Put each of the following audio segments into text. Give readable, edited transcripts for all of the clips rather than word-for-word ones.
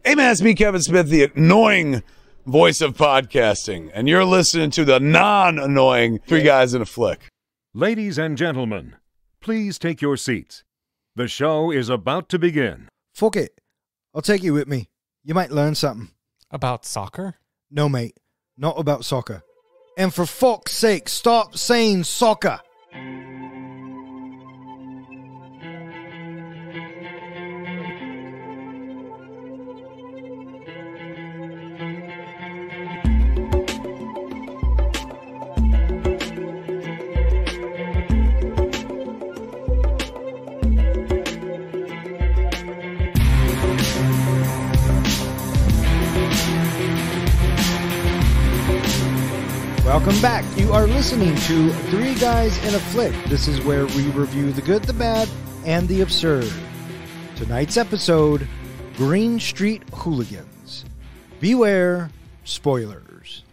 Hey man, it's me, Kevin Smith, the annoying voice of podcasting, and you're listening to the non-annoying Three Guys in a Flick. Ladies and gentlemen, please take your seats. The show is about to begin. Fuck it. I'll take you with me. You might learn something. About soccer? No, mate. Not about soccer. And for fuck's sake, stop saying soccer. Welcome back. You are listening to Three Guys in a Flick. This is where we review the good, the bad, and the absurd. Tonight's episode, Green Street Hooligans. Beware spoilers.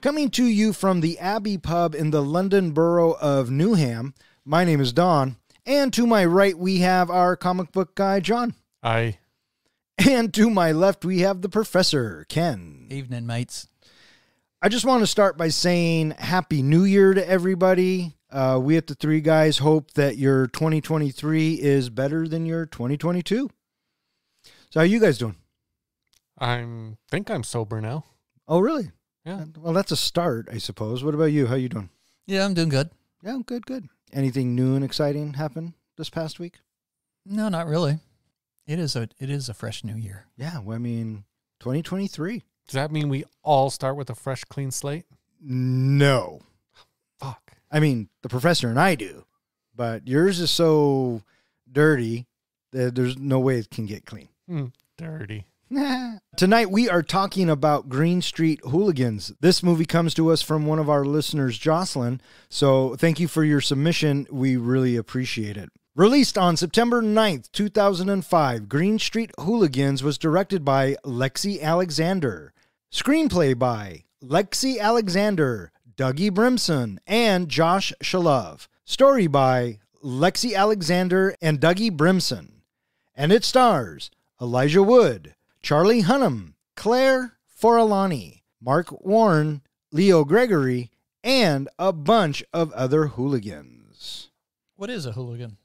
Coming to you from the Abbey Pub in the London borough of Newham, my name is Don, and to my right we have our comic book guy, John. Aye. And to my left we have the Professor, Ken. Evening, mates. I just want to start by saying Happy New Year to everybody. We at the Three Guys hope that your 2023 is better than your 2022. So how you guys doing? think I'm sober now. Oh, really? Yeah. Well, that's a start, I suppose. What about you? How you doing? Yeah, I'm doing good. Yeah, good. Anything new and exciting happen this past week? No, not really. It is a fresh new year. Yeah, well, I mean, 2023. Does that mean we all start with a fresh, clean slate? No. Fuck. I mean, the Professor and I do, but yours is so dirty that there's no way it can get clean. Dirty. Tonight we are talking about Green Street Hooligans. This movie comes to us from one of our listeners, Jocelyn. So thank you for your submission. We really appreciate it. Released on September 9th, 2005, Green Street Hooligans was directed by Lexi Alexander. Screenplay by Lexi Alexander, Dougie Brimson, and Josh Shalove. Story by Lexi Alexander and Dougie Brimson. And it stars Elijah Wood, Charlie Hunnam, Claire Forlani, Mark Warren, Leo Gregory, and a bunch of other hooligans. What is a hooligan?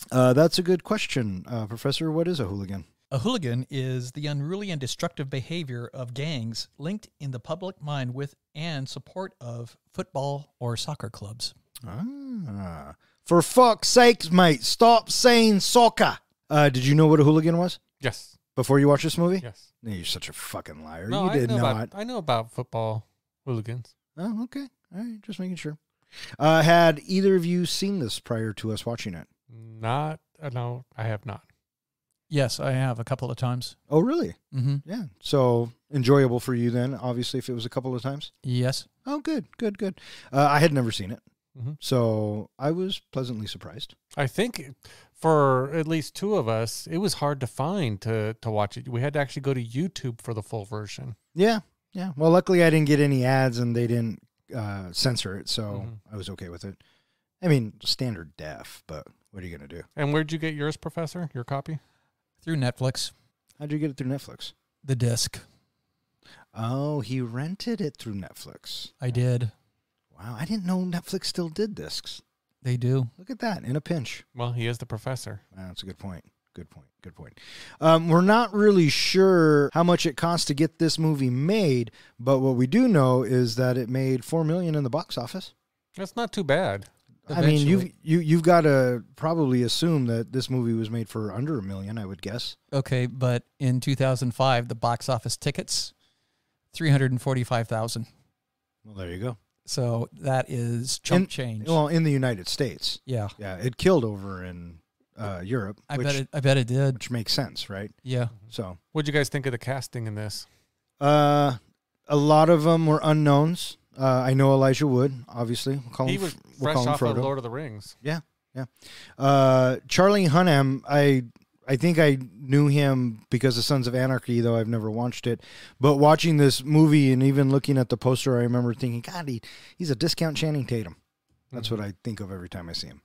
That's a good question, Professor. What is a hooligan? A hooligan is the unruly and destructive behavior of gangs linked in the public mind with and support of football or soccer clubs. For fuck's sakes, mate, stop saying soccer. Did you know what a hooligan was Yes. before you watched this movie? Yes. You're such a fucking liar. No, You did not. I know about football hooligans. Oh, okay. All right, just making sure. Had either of you seen this prior to us watching it? No, I have not. Yes, I have a couple of times. Oh, really? Mm-hmm. Yeah. So enjoyable for you then, obviously, if it was a couple of times? Yes. Oh, good. I had never seen it, Mhm. so I was pleasantly surprised. I think for at least two of us, it was hard to find to watch it. We had to actually go to YouTube for the full version. Yeah. Well, luckily I didn't get any ads and they didn't censor it, so I was okay with it. I mean, standard def, but what are you going to do? And where'd you get yours, Professor? Your copy? Through Netflix. How'd you get it through Netflix? The disc. Oh, he rented it through Netflix. I did. Wow, I didn't know Netflix still did discs. They do. Look at that, in a pinch. Well, he is the professor. That's a good point. Good point. We're not really sure how much it cost to get this movie made, but what we do know is that it made $4 million in the box office. That's not too bad. I mean, you've got to probably assume that this movie was made for under $1 million, I would guess. Okay, but in 2005, the box office tickets, 345,000. Well, there you go. So that is chump change. Well, in the United States. Yeah. Yeah, it killed over in Europe. I bet it did. Which makes sense, right? Yeah. So, What'd you guys think of the casting in this? a lot of them were unknowns. I know Elijah Wood, obviously. He was fresh off of Lord of the Rings. Yeah. Charlie Hunnam, I think I knew him because of Sons of Anarchy, though I've never watched it. But watching this movie and even looking at the poster, I remember thinking, God, he's a discount Channing Tatum. That's what I think of every time I see him.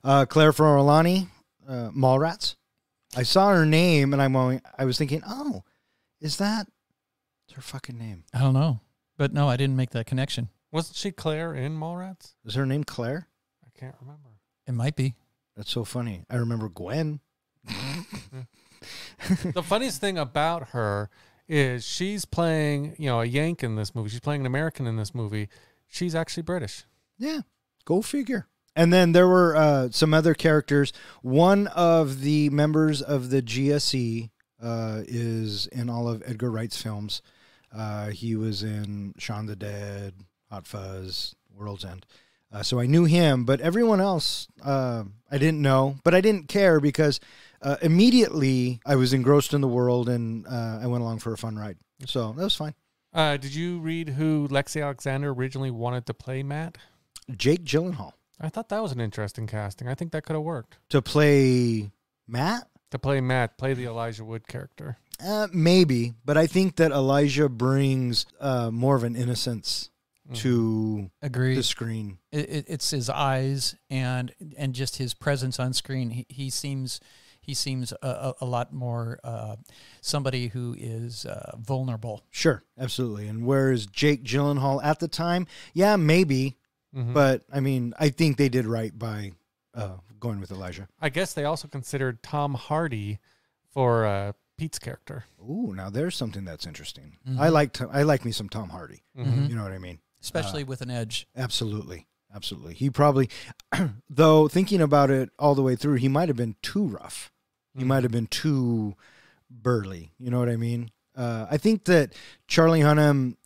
Claire Forlani, Mallrats. I saw her name, and I was thinking, oh, Is that her fucking name? I don't know. But no, I didn't make that connection. Wasn't she Claire in Mallrats? Is her name Claire? I can't remember. It might be. That's so funny. I remember Gwen. The funniest thing about her is she's playing, a Yank in this movie. She's playing an American in this movie. She's actually British. Yeah, go figure. And then there were some other characters. One of the members of the GSE is in all of Edgar Wright's films. He was in Shaun the Dead, Hot Fuzz, World's End. So I knew him, but everyone else I didn't know. But I didn't care because immediately I was engrossed in the world and I went along for a fun ride. So that was fine. Did you read who Lexi Alexander originally wanted to play Matt? Jake Gyllenhaal. I thought that was an interesting casting. I think that could have worked. To play Matt? To play Matt, play the Elijah Wood character. Maybe, but I think that Elijah brings more of an innocence to the screen. It's his eyes and just his presence on screen. He seems a lot more somebody who is vulnerable. Sure, absolutely. And whereas Jake Gyllenhaal at the time, yeah, maybe, but I mean, I think they did right by going with Elijah. I guess they also considered Tom Hardy for Pete's character. Ooh, now there's something that's interesting. I like me some Tom Hardy. You know what I mean? Especially with an edge. Absolutely. Absolutely. He probably, though, thinking about it all the way through, he might have been too rough. He might have been too burly. You know what I mean? I think that Charlie Hunnam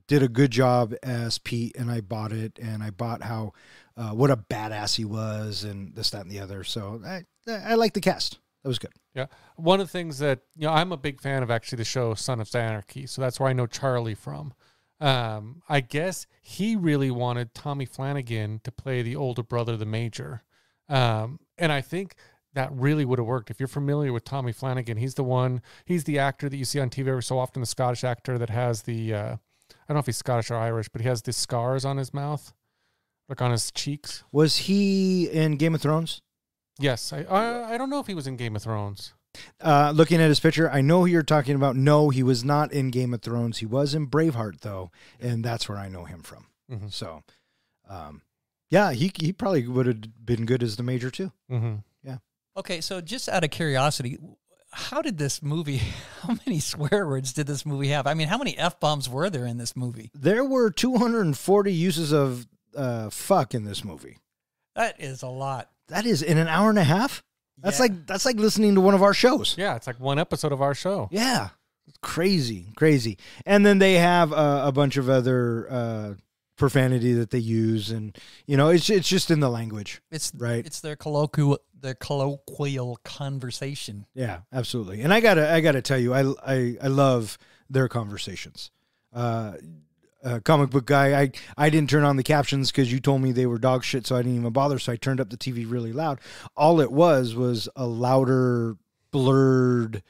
did a good job as Pete, and I bought it, and I bought how, what a badass he was, and this, that, and the other. So I like the cast. That was good. Yeah. One of the things that, I'm a big fan of actually the show Son of Anarchy. So that's where I know Charlie from. I guess he really wanted Tommy Flanagan to play the older brother, the Major. And I think that really would have worked. If you're familiar with Tommy Flanagan, he's the actor that you see on TV every so often, the Scottish actor that has the, I don't know if he's Scottish or Irish, but he has the scars on his mouth, like on his cheeks. Was he in Game of Thrones? Yes. I don't know if he was in Game of Thrones. Looking at his picture, I know who you're talking about. No, he was not in Game of Thrones. He was in Braveheart, though, and that's where I know him from. So, yeah, he probably would have been good as the Major, too. Yeah. Okay, so just out of curiosity, how did this movie, how many swear words did this movie have? I mean, how many F-bombs were there in this movie? There were 240 uses of fuck in this movie. That is a lot. That is in an hour and a half? That's like listening to one of our shows. Yeah, it's like one episode of our show. Yeah. Crazy. And then they have a bunch of other profanity that they use, and it's just in the language. It's right. It's their colloquial conversation. Yeah, absolutely. And I gotta tell you, I love their conversations. Comic book guy, I didn't turn on the captions because you told me they were dog shit, so I didn't even bother. So I turned up the TV really loud. All it was a louder, blurred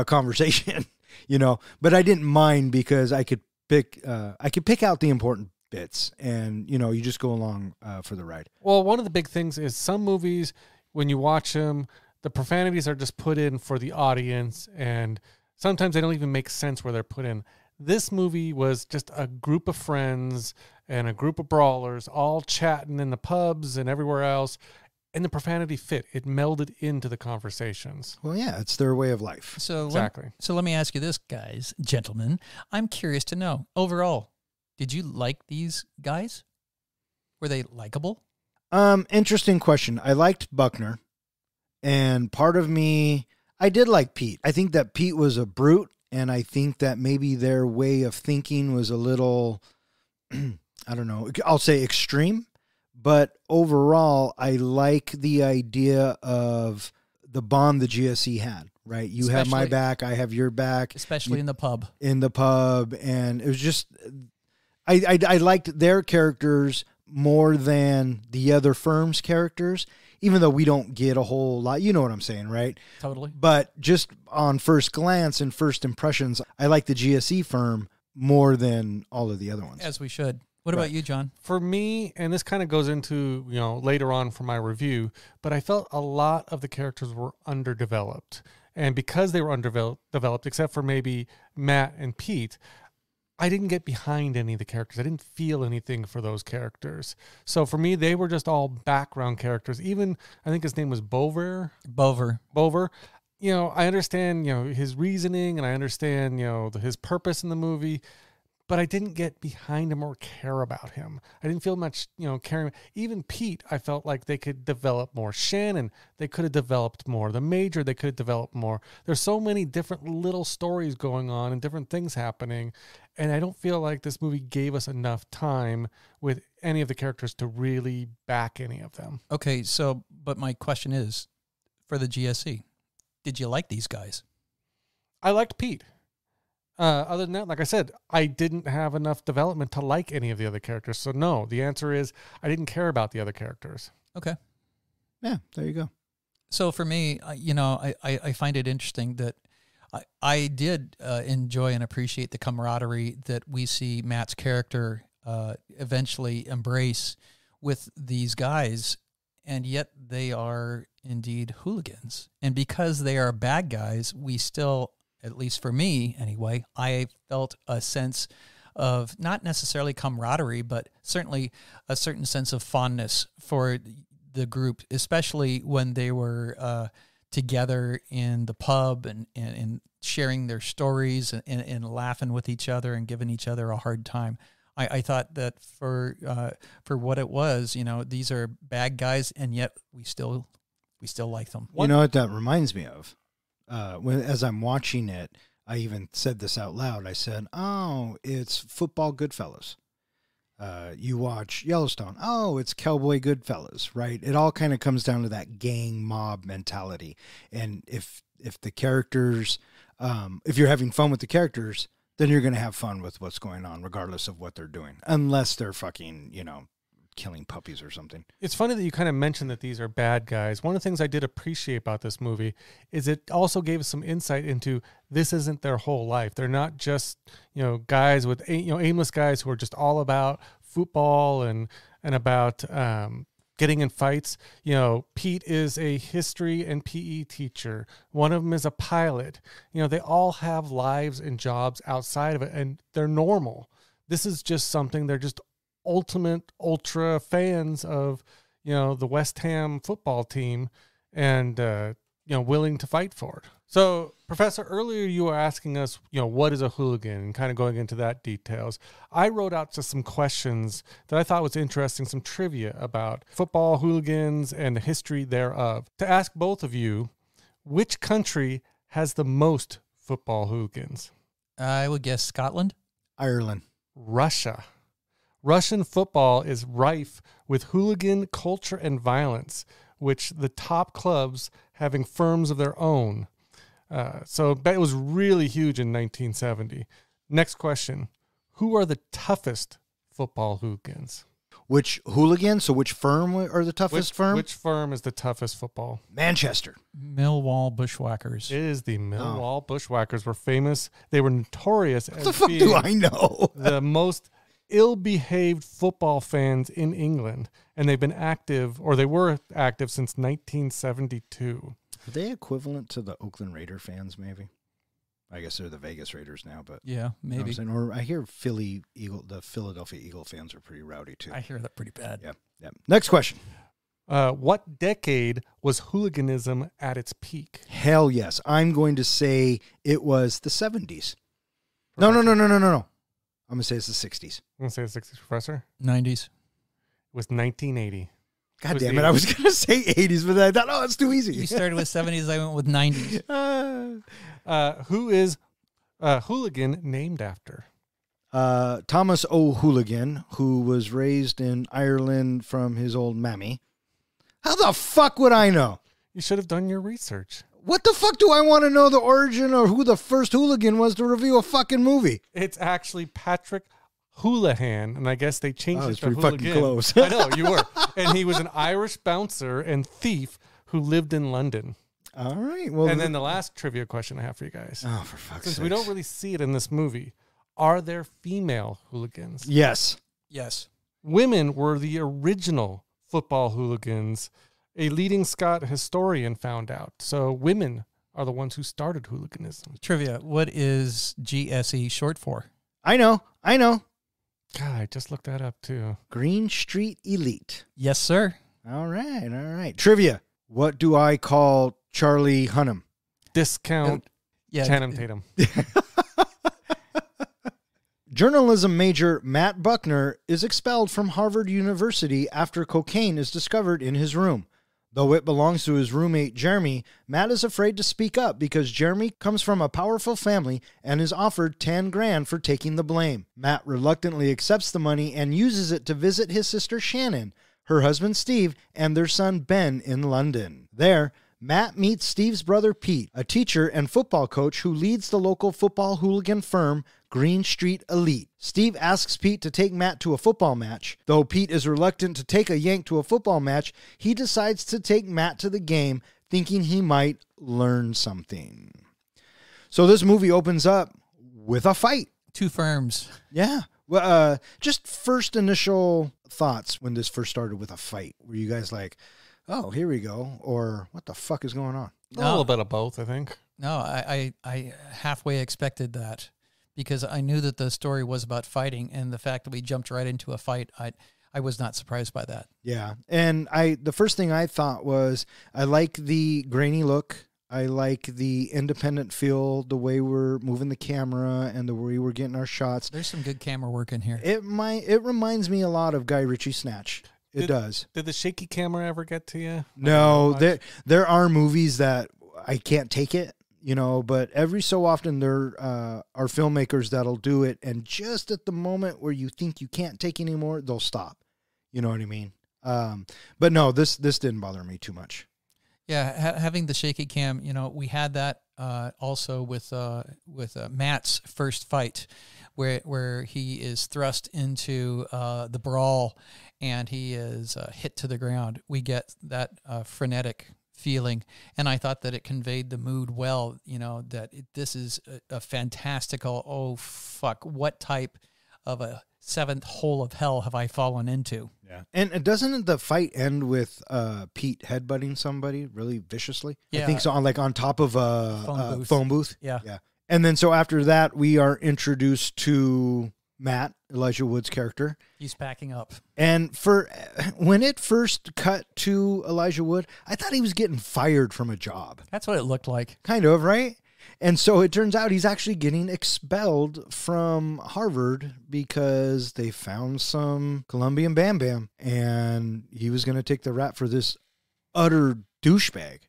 conversation, But I didn't mind because I could pick out the important bits, and you just go along for the ride. Well, one of the big things is some movies, when you watch them, the profanities are just put in for the audience, and sometimes they don't even make sense where they're put in. This movie was just a group of friends and a group of brawlers all chatting in the pubs and everywhere else, and the profanity fit. It melded into the conversations. Well, yeah, it's their way of life. So exactly. So let me ask you this, guys, gentlemen. I'm curious to know, overall, did you like these guys? Were they likable? Interesting question. I liked Buckner, and part of me, I did like Pete. I think that Pete was a brute. And I think that maybe their way of thinking was a little, I don't know, I'll say extreme. But overall, I like the idea of the bond the GSE had, right? You have my back, I have your back. Especially in the pub. In the pub. And it was just, I liked their characters more than the other firm's characters. Even though we don't get a whole lot, you know what I'm saying, right? Totally. But just on first glance and first impressions, I like the GSE firm more than all of the other ones. As we should. What about you, John? For me, and this kind of goes into, later on for my review, but I felt a lot of the characters were underdeveloped. And because they were underdeveloped, except for maybe Matt and Pete, I didn't get behind any of the characters. I didn't feel anything for those characters. So for me, they were just all background characters. Even, I think his name was Bover. You know, I understand, you know, his reasoning, and I understand, you know, his purpose in the movie, but I didn't get behind him or care about him. I didn't feel much, you know, caring. Even Pete, I felt like they could develop more. Shannon, they could have developed more. The Major, they could have developed more. There's so many different little stories going on and different things happening, and I don't feel like this movie gave us enough time with any of the characters to really back any of them. Okay, so, but my question is, for the GSC, did you like these guys? I liked Pete. Other than that, like I said, I didn't have enough development to like any of the other characters. So no, the answer is I didn't care about the other characters. Okay. Yeah, there you go. So for me, you know, I find it interesting that I did enjoy and appreciate the camaraderie that we see Matt's character eventually embrace with these guys, and yet they are indeed hooligans. And because they are bad guys, we still, at least for me anyway, I felt a sense of not necessarily camaraderie, but certainly a certain sense of fondness for the group, especially when they were together in the pub and sharing their stories and laughing with each other and giving each other a hard time. I thought that for what it was, you know, these are bad guys, and yet we still like them. You know what that reminds me of? As I'm watching it, I even said this out loud. I said, "Oh, it's football Goodfellas." You watch Yellowstone. Oh, it's Cowboy Goodfellas, right? It all kind of comes down to that gang mob mentality. And if the characters, if you're having fun with the characters, then you're going to have fun with what's going on, regardless of what they're doing, unless they're fucking, you know, killing puppies or something. It's funny that you kind of mentioned that these are bad guys. One of the things I did appreciate about this movie is it also gave us some insight into this isn't their whole life. They're not just, you know, guys with, you know, aimless guys who are just all about football and about getting in fights. You know, Pete is a history and PE teacher. One of them is a pilot. You know, they all have lives and jobs outside of it, and they're normal. This is just something they're just ultra fans of, you know, the West Ham football team, and you know, willing to fight for it. So, Professor, earlier you were asking us, you know, what is a hooligan, and kind of going into that details. I wrote out just some questions that I thought was interesting, some trivia about football hooligans and the history thereof. To ask both of you, which country has the most football hooligans? I would guess Scotland. Ireland. Russia. Russian football is rife with hooligan culture and violence, which the top clubs having firms of their own. So it was really huge in 1970. Next question. Who are the toughest football hooligans? Which hooligan? So which firm are the toughest firm? Which firm is the toughest football? Manchester. Millwall Bushwhackers. It is the Millwall Bushwhackers. Were famous. They were notorious as What the fuck do I know? the most ill-behaved football fans in England, and they've been active, or they were active, since 1972. Are they equivalent to the Oakland Raider fans, maybe? I guess they're the Vegas Raiders now, but Yeah, maybe. You know what I'm saying? Or I hear the Philadelphia Eagle fans are pretty rowdy too. I hear that pretty bad. Yeah. Next question. What decade was hooliganism at its peak? Hell yes. I'm going to say it was the 70s. No. I'm going to say it's the 60s. I'm going to say the 60s, Professor. 90s. It was 1980. God damn it. I was going to say 80s, but I thought, oh, it's too easy. You started with 70s. I went with 90s. Who is hooligan named after? Thomas O'Hooligan, who was raised in Ireland from his old mammy. How the fuck would I know? You should have done your research. What the fuck do I want to know the origin or who the first hooligan was to review a fucking movie? It's actually Patrick Houlihan, and I guess they changed it to pretty hooligan. fucking close. I know, you were. And he was an Irish bouncer and thief who lived in London. All right. Well, And then the last trivia question I have for you guys. oh, for fuck's Since sake. we don't really see it in this movie, are there female hooligans? Yes. Yes. Women were the original football hooligans. A leading Scott historian found out. So women are the ones who started hooliganism. Trivia. What is GSE short for? I know. God, I just looked that up too. Green Street Elite. Yes, sir. All right. Trivia. What do I call Charlie Hunnam? Discount Yeah. Channing Tatum. Journalism major Matt Buckner is expelled from Harvard University after cocaine is discovered in his room. Though it belongs to his roommate Jeremy, Matt is afraid to speak up because Jeremy comes from a powerful family and is offered 10 grand for taking the blame. Matt reluctantly accepts the money and uses it to visit his sister Shannon, her husband Steve, and their son Ben in London. There, Matt meets Steve's brother Pete, a teacher and football coach who leads the local football hooligan firm, Green Street Elite. Steve asks Pete to take Matt to a football match. Though Pete is reluctant to take a yank to a football match, he decides to take Matt to the game, thinking he might learn something. So this movie opens up with a fight. Two firms. Yeah. Well, just first initial thoughts when this first started with a fight. Were you guys like, oh, here we go, or what the fuck is going on? A little bit of both, I think. No, I halfway expected that because I knew that the story was about fighting, and the fact that we jumped right into a fight, I was not surprised by that. Yeah. And the first thing I thought was, I like the grainy look. I like the independent feel, the way we're moving the camera and the way we're getting our shots. There's some good camera work in here. It reminds me a lot of Guy Ritchie Snatch. It does. Did the shaky camera ever get to you? No, there are movies that I can't take it, but every so often there are filmmakers that'll do it, and just at the moment where you think you can't take anymore, they'll stop. You know what I mean? But no, this didn't bother me too much. Yeah, having the shaky cam, we had that also with Matt's first fight, where he is thrust into the brawl and he is hit to the ground. We get that frenetic feeling, and I thought that it conveyed the mood well. This is a fantastical. Oh fuck! What type of a seventh hole of hell have I fallen into? Yeah. And doesn't the fight end with Pete headbutting somebody really viciously? Yeah. I think so, on top of a phone booth. Yeah. And then so after that, we are introduced to Matt, Elijah Wood's character. He's packing up. And when it first cut to Elijah Wood, I thought he was getting fired from a job. That's what it looked like. Kind of, right? And so it turns out he's actually getting expelled from Harvard because they found some Colombian Bam Bam, and he was going to take the rap for this utter douchebag.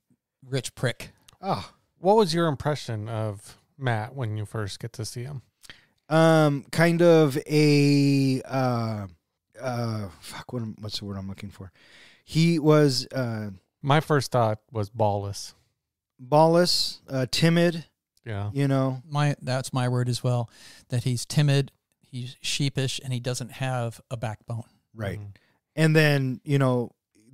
Rich prick. Oh. What was your impression of Matt when you first get to see him? Kind of a, what's the word I'm looking for? He was, my first thought was ballless, timid. Yeah. That's my word as well, that he's timid, he's sheepish, and he doesn't have a backbone. Right. Mm-hmm. And then,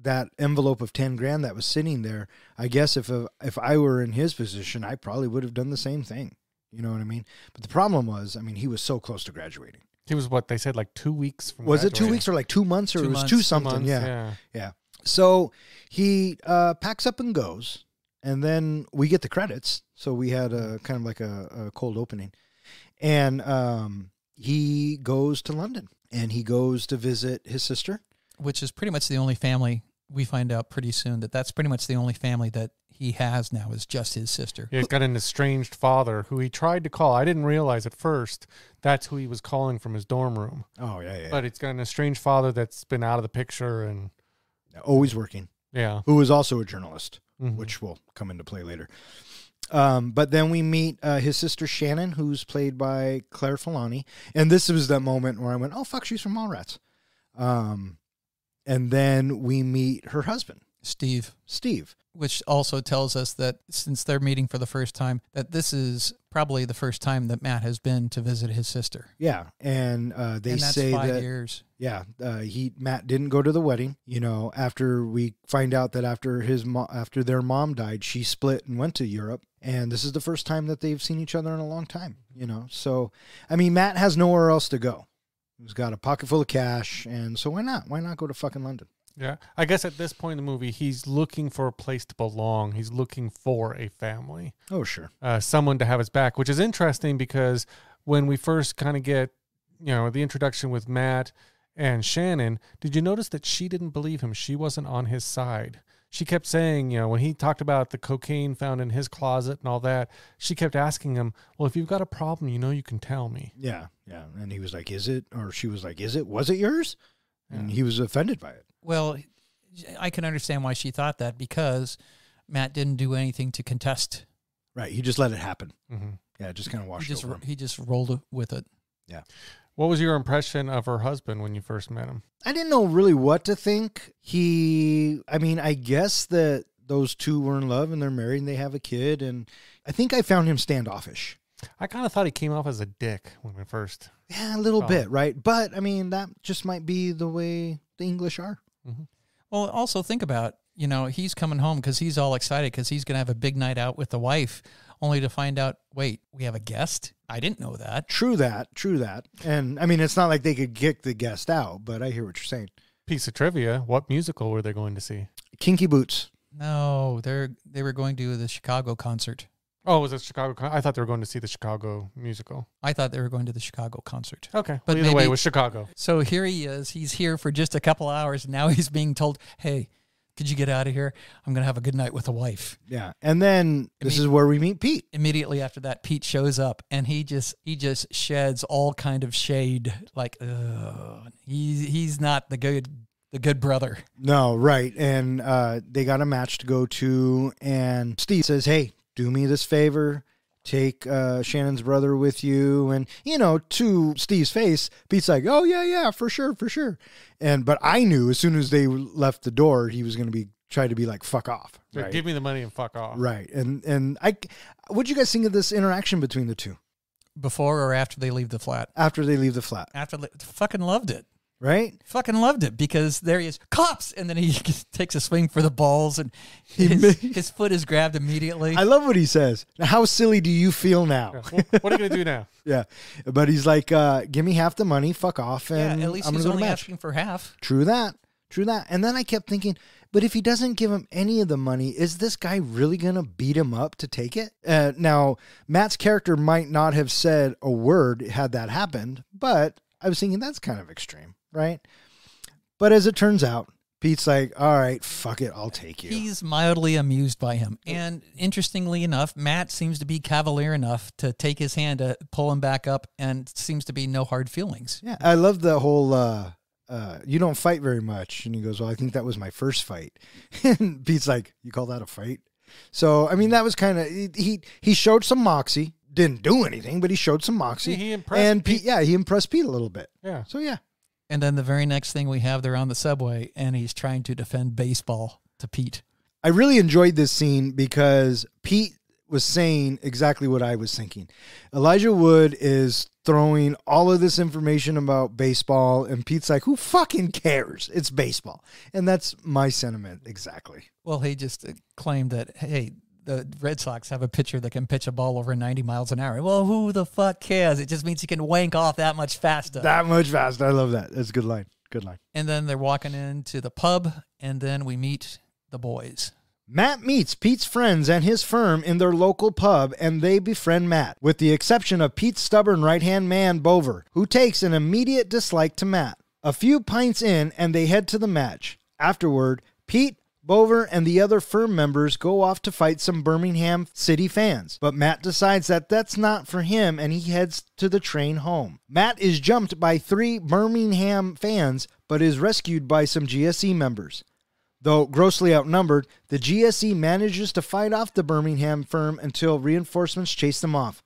that envelope of 10 grand that was sitting there, I guess if I were in his position, I probably would have done the same thing. You know what I mean? But the problem was, he was so close to graduating. He was what they said, like 2 weeks from Was graduating. it 2 weeks or like 2 months or 2 it was months, 2 something? 2 months, Yeah. So he packs up and goes, and then we get the credits. So we had a kind of like a cold opening, and he goes to London and he goes to visit his sister, which is pretty much the only family. We find out pretty soon that's pretty much the only family that he has now is just his sister. He's got an estranged father who he tried to call. I didn't realize at first that's who he was calling from his dorm room. Oh, yeah. But it's got an estranged father that's been out of the picture and always working. Yeah. Who is also a journalist, mm-hmm. which will come into play later. But then we meet his sister Shannon, who's played by Claire Filani. And this was that moment where I went, oh, fuck, she's from Mallrats. And then we meet her husband, Steve. Which also tells us that since they're meeting for the first time, that this is probably the first time that Matt has been to visit his sister. Yeah, and they say 5 years. Yeah, Matt didn't go to the wedding. After we find out that after their mom died, she split and went to Europe, and this is the first time that they've seen each other in a long time. So Matt has nowhere else to go. He's got a pocket full of cash, and so why not? Why not go to fucking London? Yeah. I guess at this point in the movie, he's looking for a place to belong. He's looking for a family. Oh, sure. Someone to have his back, which is interesting because when we first kind of get, the introduction with Matt and Shannon, did you notice that she didn't believe him? She wasn't on his side. She kept saying, when he talked about the cocaine found in his closet and all that, she kept asking him, well, if you've got a problem, you can tell me. Yeah, yeah. And he was like, is it? Or she was like, is it? Was it yours? And he was offended by it. Well, I can understand why she thought that, because Matt didn't do anything to contest. Right. He just let it happen. Mm-hmm. Yeah, just kind of washed over him. He just rolled with it. Yeah. What was your impression of her husband when you first met him? I didn't know really what to think. I guess that those two were in love and they're married and they have a kid. And I think I found him standoffish. I kind of thought he came off as a dick when we first. Yeah, a little bit, right? But, that just might be the way the English are. Mm-hmm. Well, also think about, he's coming home because he's all excited because he's going to have a big night out with the wife, only to find out, wait, we have a guest? I didn't know that. True that. And, it's not like they could kick the guest out, but I hear what you're saying. Piece of trivia, what musical were they going to see? Kinky Boots. No, they were going to the Chicago concert. Oh, was it Chicago? I thought they were going to see the Chicago musical. I thought they were going to the Chicago concert. Okay. But either way, it was Chicago. So here he is. He's here for just a couple hours. And now he's being told, hey, could you get out of here? I'm going to have a good night with the wife. Yeah. And then this is where we meet Pete. Immediately after that, Pete shows up and he just sheds all kind of shade. Like, he's not the good brother. No, right. And they got a match to go to. And Steve says, hey, do me this favor, take Shannon's brother with you. And, to Steve's face, Pete's like, oh, yeah, for sure. But I knew as soon as they left the door, he was going to try to be like, fuck off. Right? Give me the money and fuck off. Right. And what'd you guys think of this interaction between the two? Before or after they leave the flat? After they leave the flat. Fucking loved it. Right? Fucking loved it, because there he is, cops, and then he takes a swing for the balls, and his foot is grabbed immediately. I love what he says. Now, how silly do you feel now? Yeah. Well, what are you going to do now? Yeah. But he's like, give me half the money, fuck off, and at least I'm he's gonna go to only match. asking for half. True that. And then I kept thinking, but if he doesn't give him any of the money, is this guy really going to beat him up to take it? Now, Matt's character might not have said a word had that happened, but I was thinking that's kind of extreme. Right? But as it turns out, Pete's like, all right, fuck it, I'll take you. He's mildly amused by him. And interestingly enough, Matt seems to be cavalier enough to take his hand to pull him back up, and seems to be no hard feelings. Yeah, I love the whole, you don't fight very much. And he goes, well, I think that was my first fight. And Pete's like, you call that a fight? So, that was kind of, he showed some moxie. Didn't do anything, but he showed some moxie. He impressed and Pete. Yeah, he impressed Pete a little bit. Yeah. So, yeah. And then the very next thing we have, they're on the subway, and he's trying to defend baseball to Pete. I really enjoyed this scene because Pete was saying exactly what I was thinking. Elijah Wood is throwing all of this information about baseball, and Pete's like, who fucking cares? It's baseball. And that's my sentiment exactly. Well, he just claimed that, hey, the Red Sox have a pitcher that can pitch a ball over 90 miles an hour. Well, who the fuck cares? It just means he can wank off that much faster. That much faster. I love that. That's a good line. Good line. And then they're walking into the pub, and then we meet the boys. Matt meets Pete's friends and his firm in their local pub, and they befriend Matt, with the exception of Pete's stubborn right-hand man, Bover, who takes an immediate dislike to Matt. A few pints in, and they head to the match. Afterward, Pete, Bover, and the other firm members go off to fight some Birmingham City fans, but Matt decides that that's not for him, and he heads to the train home. Matt is jumped by 3 Birmingham fans, but is rescued by some GSE members. Though grossly outnumbered, the GSE manages to fight off the Birmingham firm until reinforcements chase them off.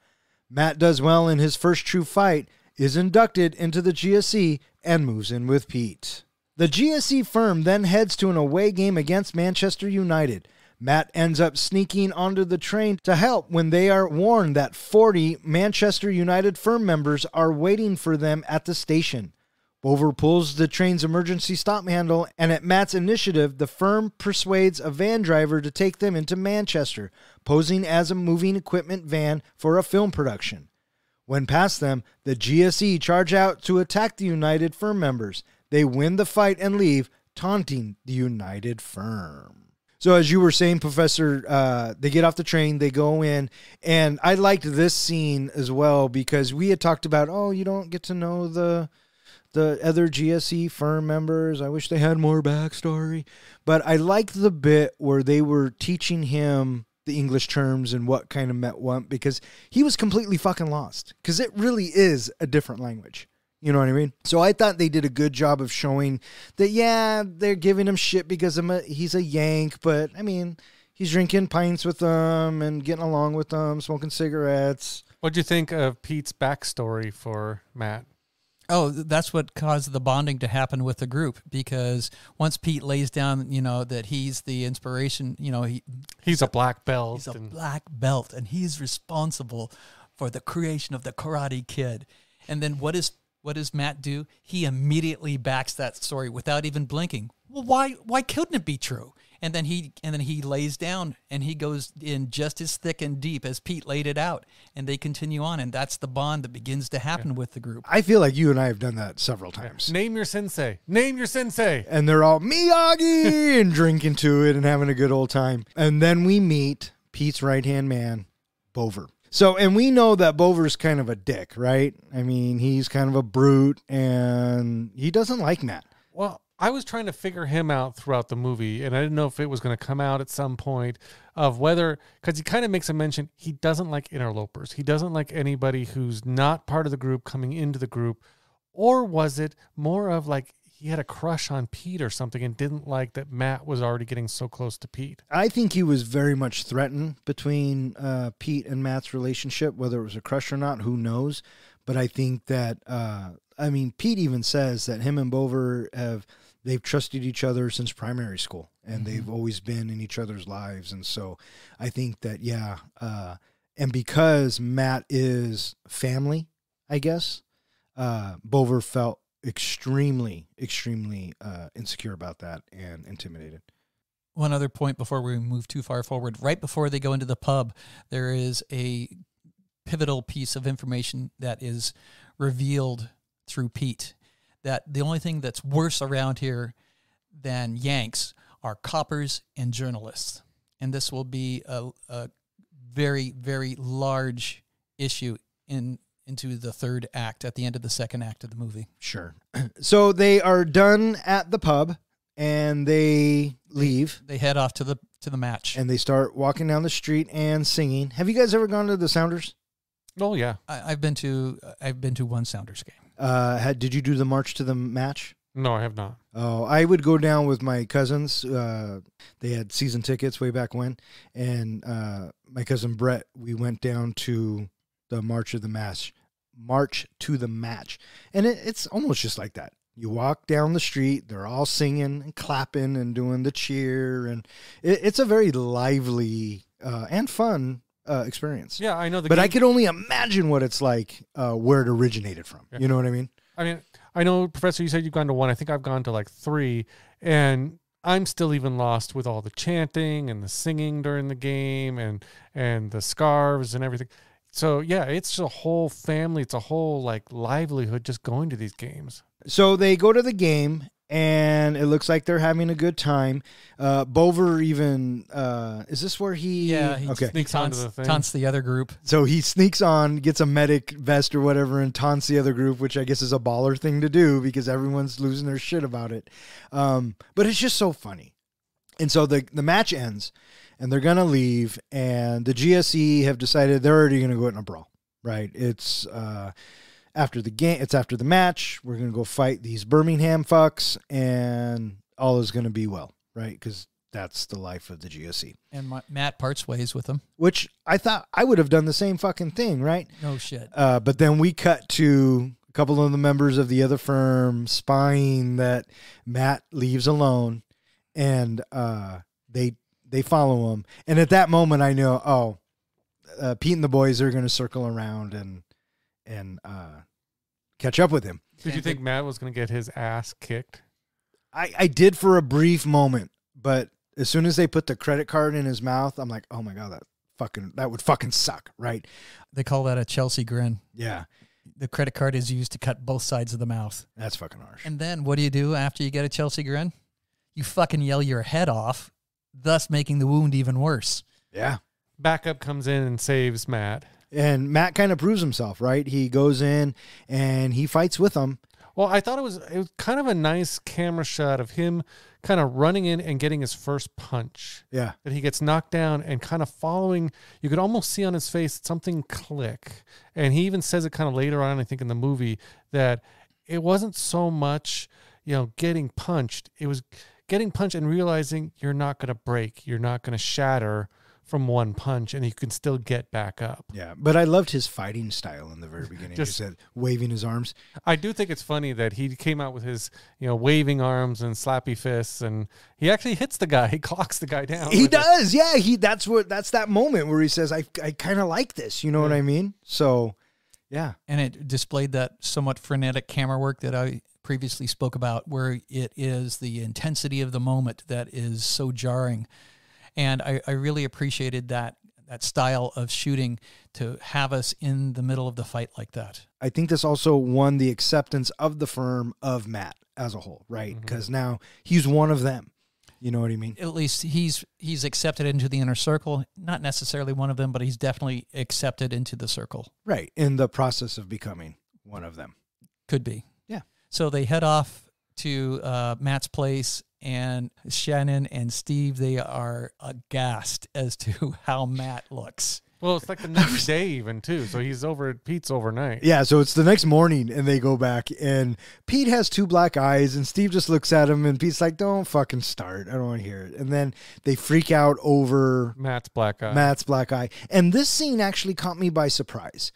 Matt does well in his first true fight, is inducted into the GSE, and moves in with Pete. The GSE firm then heads to an away game against Manchester United. Matt ends up sneaking onto the train to help when they are warned that 40 Manchester United firm members are waiting for them at the station. Bover pulls the train's emergency stop handle, and at Matt's initiative, the firm persuades a van driver to take them into Manchester, posing as a moving equipment van for a film production. When past them, the GSE charge out to attack the United firm members. They win the fight and leave. taunting the united firm. So as you were saying, Professor, they get off the train, they go in, and I liked this scene as well because we had talked about, oh, you don't get to know the other GSE firm members. I wish they had more backstory. But I liked the bit where they were teaching him the English terms and what kind of meant what, because he was completely fucking lost because it really is a different language. You know what I mean? So I thought they did a good job of showing that, yeah, they're giving him shit because he's a Yank, but, I mean, he's drinking pints with them and getting along with them, smoking cigarettes. What'd you think of Pete's backstory for Matt? Oh, that's what caused the bonding to happen with the group, because once Pete lays down, that he's the inspiration, He's a black belt. He's a black belt, and he's responsible for the creation of the Karate Kid. And then what does Matt do? He immediately backs that story without even blinking. Well, why couldn't it be true? And then he lays down and he goes in just as thick and deep as Pete laid it out, and they continue on, and that's the bond that begins to happen with the group. I feel like you and I have done that several times. Yeah. Name your sensei. Name your sensei. And they're all Miyagi and drinking to it and having a good old time. And then we meet Pete's right-hand man, Bover. So, and we know that Bover's kind of a dick, right? I mean, he's kind of a brute, and he doesn't like Matt. Well, I was trying to figure him out throughout the movie, and I didn't know if it was going to come out at some point of whether, because he kind of makes a mention, he doesn't like interlopers. He doesn't like anybody who's not part of the group coming into the group. Or was it more of like he had a crush on Pete or something and didn't like that Matt was already getting so close to Pete? I think he was very much threatened between Pete and Matt's relationship, whether it was a crush or not, who knows? But I think that, Pete even says that him and Bover they've trusted each other since primary school, and they've always been in each other's lives. And so I think that, and because Matt is family, I guess, Bover felt extremely, extremely insecure about that and intimidated. One other point before we move too far forward, right before they go into the pub, there is a pivotal piece of information that is revealed through Pete, that the only thing that's worse around here than Yanks are coppers and journalists. And this will be a very, very large issue into the third act, at the end of the second act of the movie. Sure. So they are done at the pub, and they leave. They head off to the match. And they start walking down the street and singing. Have you guys ever gone to the Sounders? Oh, yeah. I've been to one Sounders game. Did you do the march to the match? No, I have not. Oh, I would go down with my cousins. They had season tickets way back when. And my cousin Brett, we went down to the march to the match. And it's almost just like that. You walk down the street, they're all singing and clapping and doing the cheer. And it's a very lively and fun experience. Yeah, I know. But I could only imagine what it's like where it originated from. Yeah. You know what I mean? I mean, I know, Professor, you said you've gone to one. I think I've gone to like 3. And I'm still even lost with all the chanting and the singing during the game and the scarves and everything. So, yeah, it's a whole family. It's a whole like livelihood just going to these games. So they go to the game, and it looks like they're having a good time. Bover even, is this where he... Yeah, he sneaks onto the thing. Taunts the other group. So he sneaks on, gets a medic vest or whatever, and taunts the other group, which I guess is a baller thing to do because everyone's losing their shit about it. But it's just so funny. And so the match ends, and they're going to leave, and the GSE have decided they're already going to go in a brawl, right? It's... after the game, it's after the match. We're going to go fight these Birmingham fucks, and all is going to be well, right? Because that's the life of the GSE. And Matt parts ways with them. Which I thought I would have done the same fucking thing, right? No shit. But then we cut to a couple of the members of the other firm spying that Matt leaves alone, and they follow him. And at that moment, I know, Pete and the boys are going to circle around and catch up with him. Did you think Matt was going to get his ass kicked? I did for a brief moment, but as soon as they put the credit card in his mouth, I'm like, oh my God, that would fucking suck, right? They call that a Chelsea grin. Yeah. The credit card is used to cut both sides of the mouth. That's fucking harsh. And then what do you do after you get a Chelsea grin? you fucking yell your head off, thus making the wound even worse. Yeah. Backup comes in and saves Matt. And Matt kind of proves himself, right? He goes in and he fights with them. Well, I thought it was kind of a nice camera shot of him kind of running in and getting his first punch. Yeah. That he gets knocked down and kind of following. You could almost see on his face something click. And he even says it kind of later on, I think, in the movie, that it wasn't so much, getting punched. It was getting punched and realizing you're not going to break. You're not going to shatter from one punch, and he can still get back up. Yeah, but I loved his fighting style in the very beginning. Just he said, waving his arms. I do think it's funny that he came out with his, waving arms and slappy fists, and he actually hits the guy. He clocks the guy down. He does, yeah. That's that moment where he says, I kind of like this. You know what I mean? So, yeah. And it displayed that somewhat frenetic camera work that I previously spoke about, where it is the intensity of the moment that is so jarring. And I really appreciated that style of shooting to have us in the middle of the fight like that. I think this also won the acceptance of the firm of Matt as a whole, right? Because now he's one of them. You know what I mean? At least he's accepted into the inner circle. Not necessarily one of them, but he's definitely accepted into the circle. Right. In the process of becoming one of them. Could be. Yeah. So they head off to Matt's place, and Shannon and Steve, they are aghast as to how Matt looks. Well, it's like the next day even, too. So he's over at Pete's overnight. Yeah, so it's the next morning, and they go back, and Pete has 2 black eyes, and Steve just looks at him, and Pete's like, don't fucking start. I don't want to hear it. And then they freak out over Matt's black eye. And this scene actually caught me by surprise.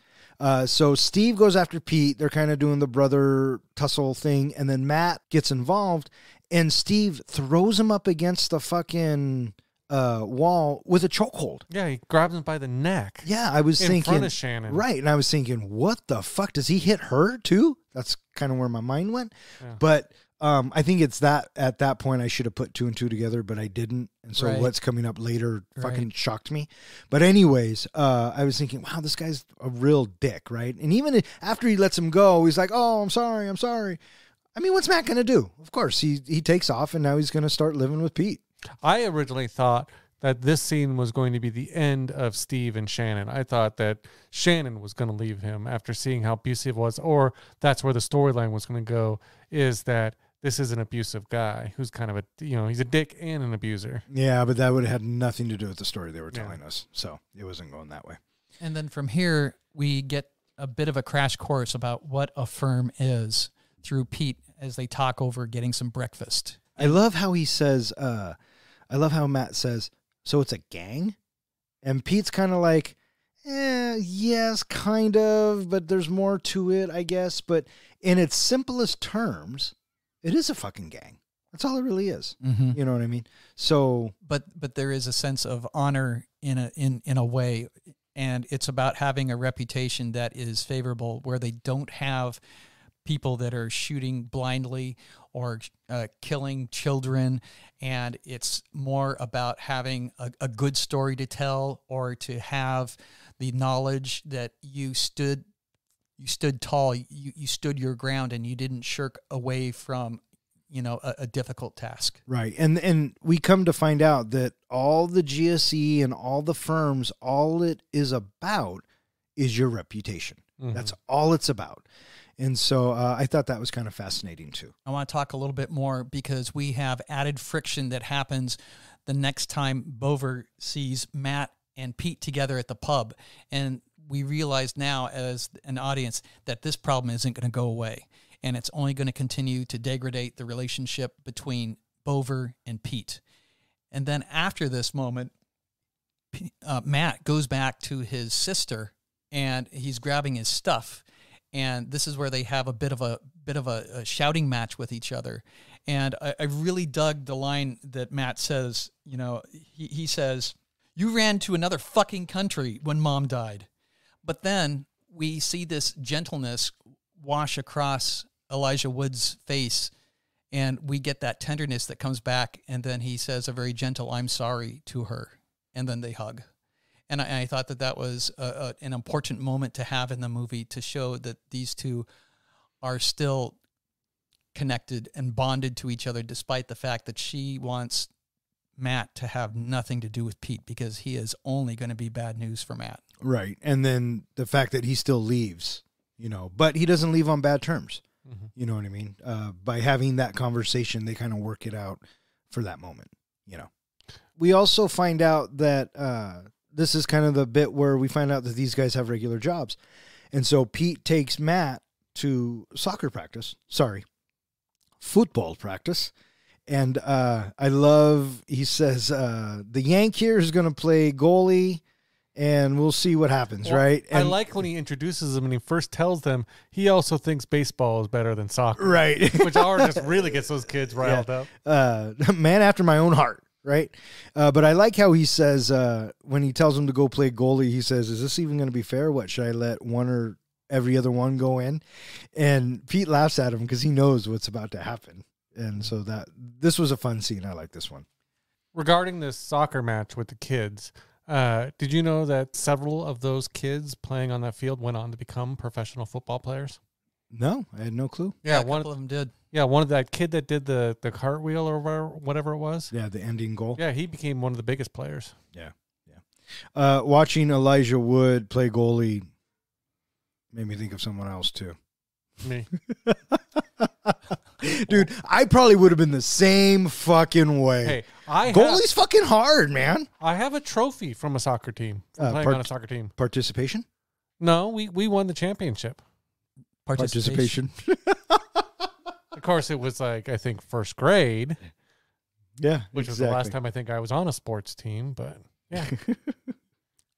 So Steve goes after Pete. They're kind of doing the brother tussle thing, and then Matt gets involved, and Steve throws him up against the fucking wall with a chokehold. Yeah, he grabs him by the neck. Yeah, I was thinking, in front of Shannon. Right, and I was thinking, what the fuck? Does he hit her too? That's kind of where my mind went. Yeah. But I think it's that at that point I should have put 2 and 2 together, but I didn't. And so what's coming up later fucking shocked me. But anyways, I was thinking, wow, this guy's a real dick, right? And even after he lets him go, he's like, oh, I'm sorry. I mean, what's Matt going to do? Of course, he takes off, and now he's going to start living with Pete. I originally thought that this scene was going to be the end of Steve and Shannon. I thought that Shannon was going to leave him after seeing how abusive it was, or that's where the storyline was going to go, is that this is an abusive guy who's kind of he's a dick and an abuser. Yeah, but that would have had nothing to do with the story they were telling us. So it wasn't going that way. And then from here, we get a bit of a crash course about what a firm is through Pete as they talk over getting some breakfast. I love how he says, I love how Matt says, so it's a gang? And Pete's kind of like, yes, kind of, but there's more to it, I guess. But in its simplest terms, it is a fucking gang. That's all it really is. Mm-hmm. You know what I mean? So, but there is a sense of honor in a way, and it's about having a reputation that is favorable, where they don't have people that are shooting blindly or killing children, and it's more about having a good story to tell, or to have the knowledge that you stood tall, you stood your ground, and you didn't shirk away from a difficult task. Right. And we come to find out that all the GSE and all the firms, all it is about is your reputation. Mm-hmm. That's all it's about. And so I thought that was kind of fascinating too. I want to talk a little bit more, because we have added friction that happens the next time Bover sees Matt and Pete together at the pub. And we realize now as an audience that this problem isn't going to go away. And it's only going to continue to degrade the relationship between Bover and Pete. And then after this moment, Matt goes back to his sister, and he's grabbing his stuff. And this is where they have a bit of a shouting match with each other. And I really dug the line that Matt says. He says, "You ran to another fucking country when Mom died." But then we see this gentleness wash across Elijah Wood's face, and we get that tenderness that comes back. And then he says a very gentle, "I'm sorry" to her. And then they hug. And I thought that was an important moment to have in the movie, to show that these two are still connected and bonded to each other, despite the fact that she wants Matt to have nothing to do with Pete because he is only going to be bad news for Matt. Right. And then the fact that he still leaves, but he doesn't leave on bad terms. Mhm. You know what I mean? By having that conversation, they kind of work it out for that moment, We also find out that this is kind of the bit where we find out that these guys have regular jobs. And so Pete takes Matt to football practice. And I love, he says, the Yank here is going to play goalie, and we'll see what happens, right? And I like when he introduces them and he first tells them he also thinks baseball is better than soccer. Right. Which already just really gets those kids riled up. Man after my own heart, right? But I like how he says, when he tells him to go play goalie, he says, is this even going to be fair? What, should I let one or every other one go in? And Pete laughs at him because he knows what's about to happen. And so this was a fun scene. I like this one. Regarding this soccer match with the kids, did you know that several of those kids playing on that field went on to become professional football players? No, I had no clue. Yeah, a couple of them did. Yeah, one of that kid that did the cartwheel or whatever it was. Yeah, the ending goal. Yeah, he became one of the biggest players. Yeah. Watching Elijah Wood play goalie made me think of someone else too. Me. Dude, I probably would have been the same fucking way. Hey, goalie's fucking hard, man. I have a trophy from a soccer team. Playing on a soccer team. Participation? No, we won the championship. Participation. Of course, it was I think first grade. Yeah, which was the last time I think I was on a sports team. But yeah.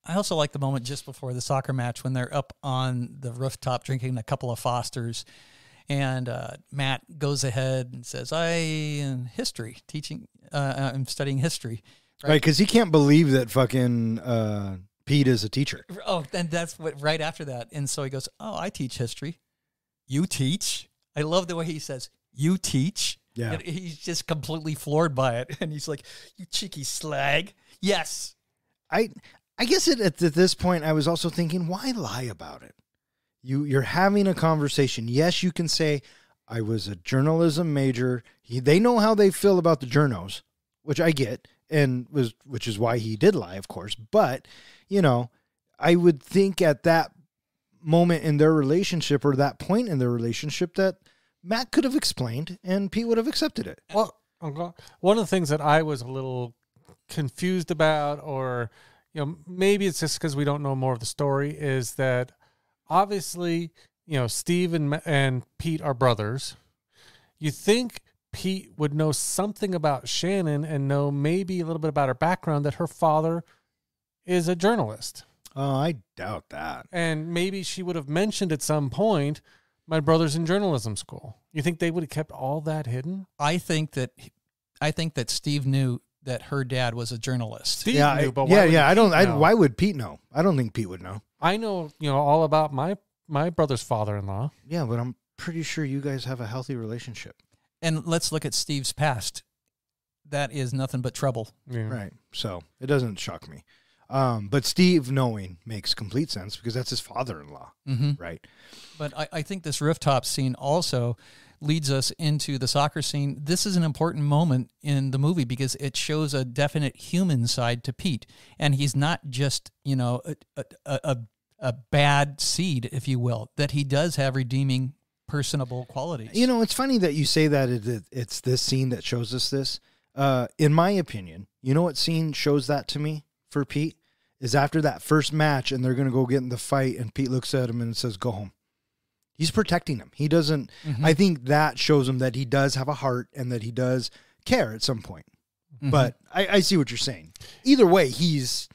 I also like the moment just before the soccer match when they're up on the rooftop drinking a couple of Fosters, and Matt goes ahead and says, I'm studying history. Right, because he can't believe that fucking Pete is a teacher. Oh, and that's what right after that. And so he goes, I teach history. You teach? I love the way he says, you teach? Yeah. And he's just completely floored by it. And he's like, you cheeky slag. Yes. I guess at this point, I was also thinking, why lie about it? You're having a conversation. Yes, you can say, I was a journalism major. They know how they feel about the journos, which I get, which is why he did lie, of course. But, I would think at that moment in their relationship or that point in their relationship that Matt could have explained and Pete would have accepted it. Well, one of the things that I was a little confused about, or maybe it's just because we don't know more of the story, is that obviously, Steve and Pete are brothers. You think Pete would know something about Shannon and know maybe a little bit about her background, that her father is a journalist. Oh, I doubt that. And maybe she would have mentioned at some point, my brother's in journalism school. You think they would have kept all that hidden? I think that Steve knew that her dad was a journalist. Steve knew, but why would Pete know? I don't think Pete would know. I know, all about my brother's father-in-law. Yeah, but I'm pretty sure you guys have a healthy relationship. And let's look at Steve's past. That is nothing but trouble. Yeah. Right. So it doesn't shock me. But Steve knowing makes complete sense because that's his father-in-law. Mm-hmm. Right. But I think this rooftop scene also leads us into the soccer scene. This is an important moment in the movie because it shows a definite human side to Pete. And he's not just, a bad seed, if you will, that he does have redeeming, personable qualities. It's funny that you say that it's this scene that shows us this. In my opinion, what scene shows that to me for Pete is after that first match and they're going to go get in the fight and Pete looks at him and says, go home. He's protecting him. He doesn't, I think that shows him that he does have a heart and that he does care at some point. Mm-hmm. But I see what you're saying. Either way, he's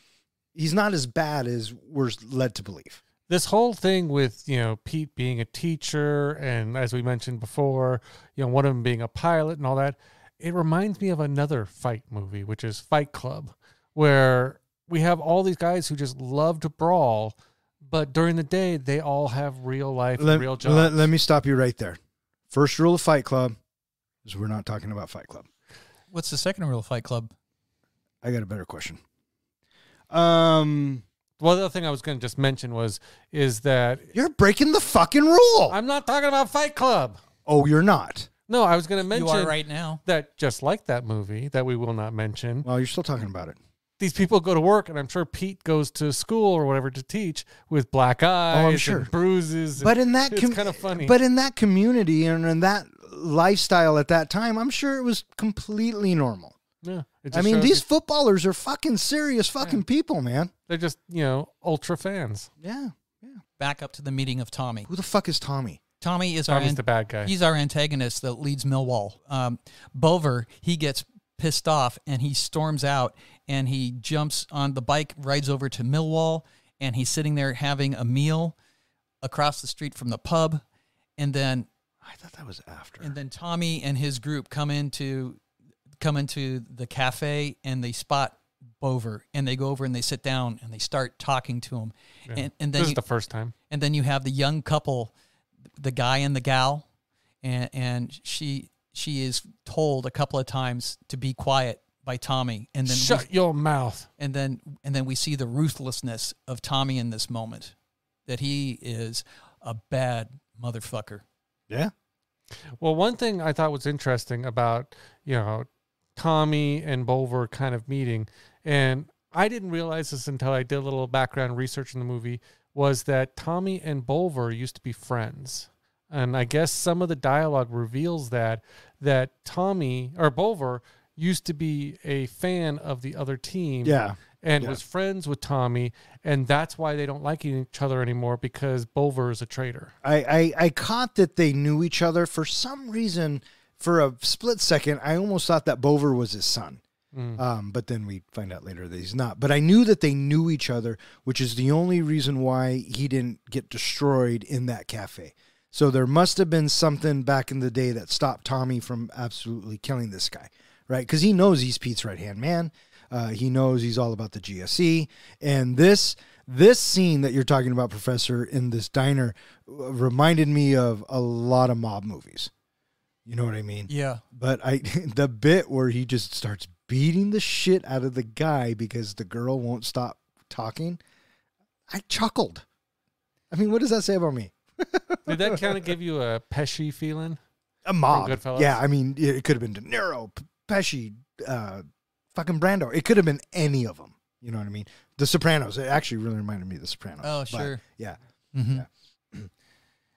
not as bad as we're led to believe. This whole thing with, Pete being a teacher and, as we mentioned before, one of them being a pilot and all that, it reminds me of another fight movie, which is Fight Club, where we have all these guys who just love to brawl, but during the day, they all have real life, real jobs. Let me stop you right there. First rule of Fight Club is we're not talking about Fight Club. What's the second rule of Fight Club? I got a better question. Well, the other thing I was going to just mention is that you're breaking the fucking rule. I'm not talking about Fight Club. Oh, you're not? No, I was going to mention You are right now. that just like that movie that we will not mention, Well, you're still talking about it. these people go to work, and I'm sure Pete goes to school or whatever to teach with black eyes sure. and bruises. But in that, it's kind of funny. But in that community and in that lifestyle at that time, I'm sure it was completely normal. Yeah, it I just mean, shows these you- footballers are fucking serious fucking people, man. they're just, ultra fans. Yeah. Back up to the meeting of Tommy. Who the fuck is Tommy? Tommy is Tommy's the bad guy. He's our antagonist that leads Millwall. Bover, he gets pissed off and he storms out and he jumps on the bike, rides over to Millwall, and he's sitting there having a meal across the street from the pub. And then I thought that was after. And then Tommy and his group come into the cafe and they spot Bover and they go over and they sit down and they start talking to him. Yeah. And then this is the first time. And then you have the young couple, the guy and the gal, and she is told a couple of times to be quiet by Tommy. And then Shut your mouth. And then we see the ruthlessness of Tommy in this moment, that he is a bad motherfucker. Yeah. Well, one thing I thought was interesting about, Tommy and Bover kind of meeting, and I didn't realize this until I did a little background research in the movie, was that Tommy and Bover used to be friends. And I guess some of the dialogue reveals that Tommy or Bover used to be a fan of the other team. Yeah. And was friends with Tommy, and that's why they don't like each other anymore, because Bover is a traitor. I caught that they knew each other for some reason. For a split second, I almost thought that Bover was his son. But then we find out later that he's not. But I knew that they knew each other, which is the only reason why he didn't get destroyed in that cafe. So there must have been something back in the day that stopped Tommy from absolutely killing this guy, right? Because he knows he's Pete's right-hand man. He knows he's all about the GSE. And this scene that you're talking about, Professor, in this diner reminded me of a lot of mob movies. You know what I mean? Yeah. But the bit where he just starts beating the shit out of the guy because the girl won't stop talking, I chuckled. I mean, what does that say about me? Did that kind of give you a Pesci feeling? A mob. From Goodfellas? Yeah, I mean, it could have been De Niro, Pesci, fucking Brando. It could have been any of them. You know what I mean? The Sopranos. It actually really reminded me of The Sopranos. Oh, sure. Yeah. Mm-hmm. Yeah.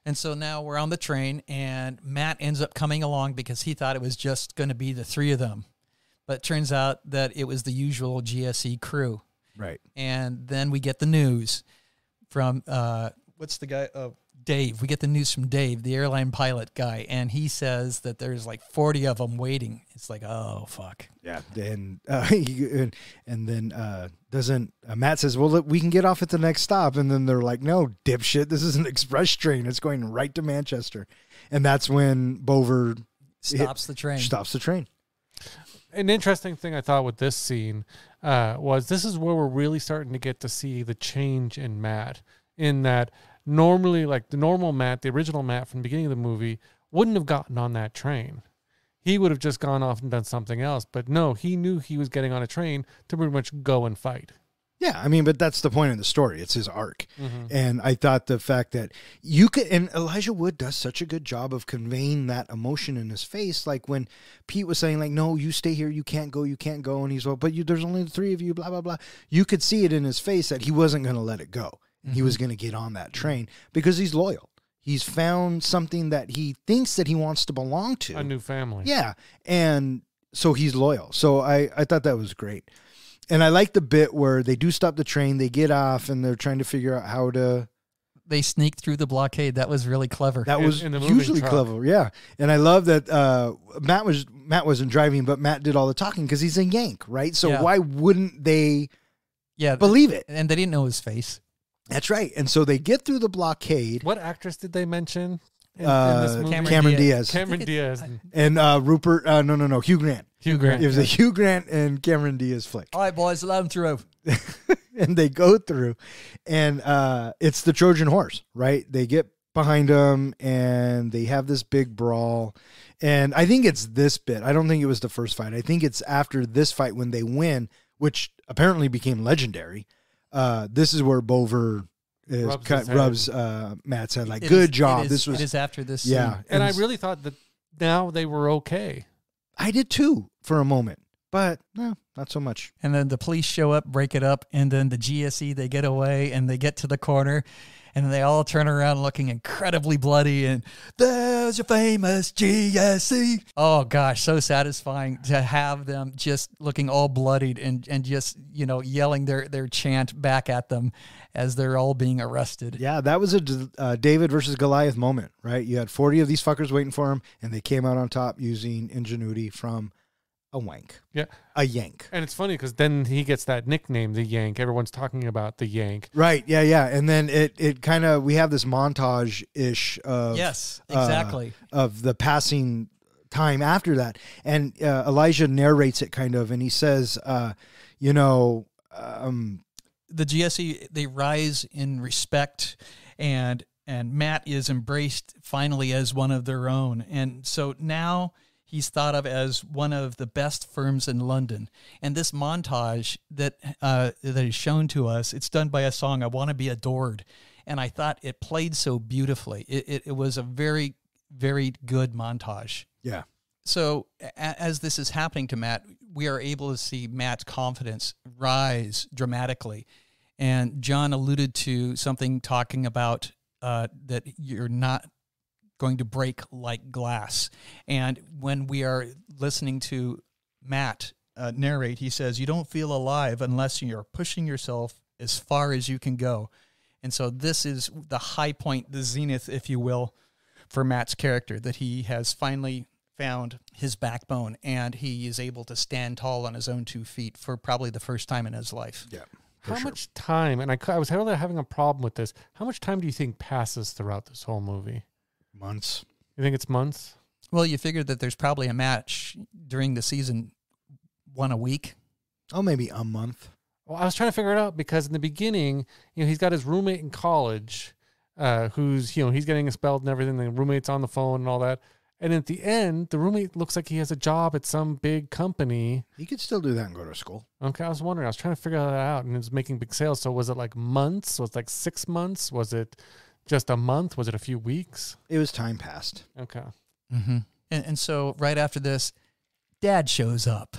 And so now we're on the train, and Matt ends up coming along because he thought it was just going to be the three of them. But it turns out that it was the usual GSE crew. Right. And then we get the news from, what's the guy? Dave. We get the news from Dave, the airline pilot guy, and he says that there's like 40 of them waiting. It's like, oh, fuck. Yeah. And then doesn't Matt says, well, look, we can get off at the next stop. And then they're like, no, dipshit, this is an express train. It's going right to Manchester. And that's when Bover stops the train. An interesting thing I thought with this scene was this is where we're really starting to get to see the change in Matt, in that normally, like the normal Matt, the original Matt from the beginning of the movie, wouldn't have gotten on that train. He would have just gone off and done something else. But no, he knew he was getting on a train to pretty much go and fight. Yeah, I mean, but that's the point of the story. It's his arc. Mm-hmm. And I thought the fact that you could, and Elijah Wood does such a good job of conveying that emotion in his face. Like when Pete was saying, like, no, you stay here, you can't go. And he's, well, but there's only the three of you, blah, blah, blah. You could see it in his face that he wasn't going to let it go. Mm-hmm. He was going to get on that train because he's loyal. He's found something that he thinks that he wants to belong to. A new family. Yeah. And so he's loyal. So I thought that was great. And I like the bit where they do stop the train, they get off, and they're trying to figure out how to... They sneak through the blockade. That was really clever. That was in the hugely truck. clever, yeah. And I love that Matt wasn't driving, but Matt did all the talking because he's a Yank, right? So why wouldn't they believe it? And they didn't know his face. That's right. And so they get through the blockade. What actress did they mention in this movie? Cameron Diaz. Cameron Diaz. And Rupert, no, Hugh Grant. Hugh Grant. It was a Hugh Grant and Cameron Diaz flick. All right, boys, let them through. And they go through, and it's the Trojan horse, right? They get behind them, and they have this big brawl. And I think it's this bit. I don't think it was the first fight. I think it's after this fight when they win, which apparently became legendary. This is where Bover rubs Matt's head like, good job. It is after this. Yeah. And I really thought that now they were okay. I did too for a moment, but no, not so much. And then the police show up, break it up, and then the GSE, they get away and they get to the corner and they all turn around looking incredibly bloody and there's your famous GSE. Oh gosh, so satisfying to have them just looking all bloodied and just, you know, yelling their chant back at them as they're all being arrested. Yeah, that was a David versus Goliath moment, right? You had 40 of these fuckers waiting for him, and they came out on top using ingenuity from a wank. Yeah. A yank. And it's funny because then he gets that nickname, the Yank. Everyone's talking about the Yank. Right, yeah. And then it kind of, we have this montage-ish of... Yes, exactly. Of the passing time after that. And Elijah narrates it kind of, and he says, you know... the GSE, they rise in respect, and Matt is embraced finally as one of their own. And so now he's thought of as one of the best firms in London. And this montage that is shown to us, it's done by a song, I Want to Be Adored. And I thought it played so beautifully. It was a very, very good montage. Yeah. So as this is happening to Matt, we are able to see Matt's confidence rise dramatically. And John alluded to something talking about that you're not going to break like glass. And when we are listening to Matt narrate, he says, you don't feel alive unless you're pushing yourself as far as you can go. And so this is the high point, the zenith, if you will, for Matt's character, that he has finally found his backbone and he is able to stand tall on his own 2 feet for probably the first time in his life. Yeah. How much time, and I was really having a problem with this, how much time do you think passes throughout this whole movie? Months. You think it's months? Well, you figure that there's probably a match during the season, one a week. Oh, maybe a month. Well, I was trying to figure it out because in the beginning, you know, he's got his roommate in college who's, you know, he's getting expelled and everything. The roommate's on the phone and all that. And at the end, the roommate looks like he has a job at some big company. He could still do that and go to school. Okay, I was wondering. I was trying to figure that out, and it was making big sales. So was it like months? Was it like 6 months? Was it just a month? Was it a few weeks? It was time passed. Okay. Mm-hmm. And so right after this, Dad shows up.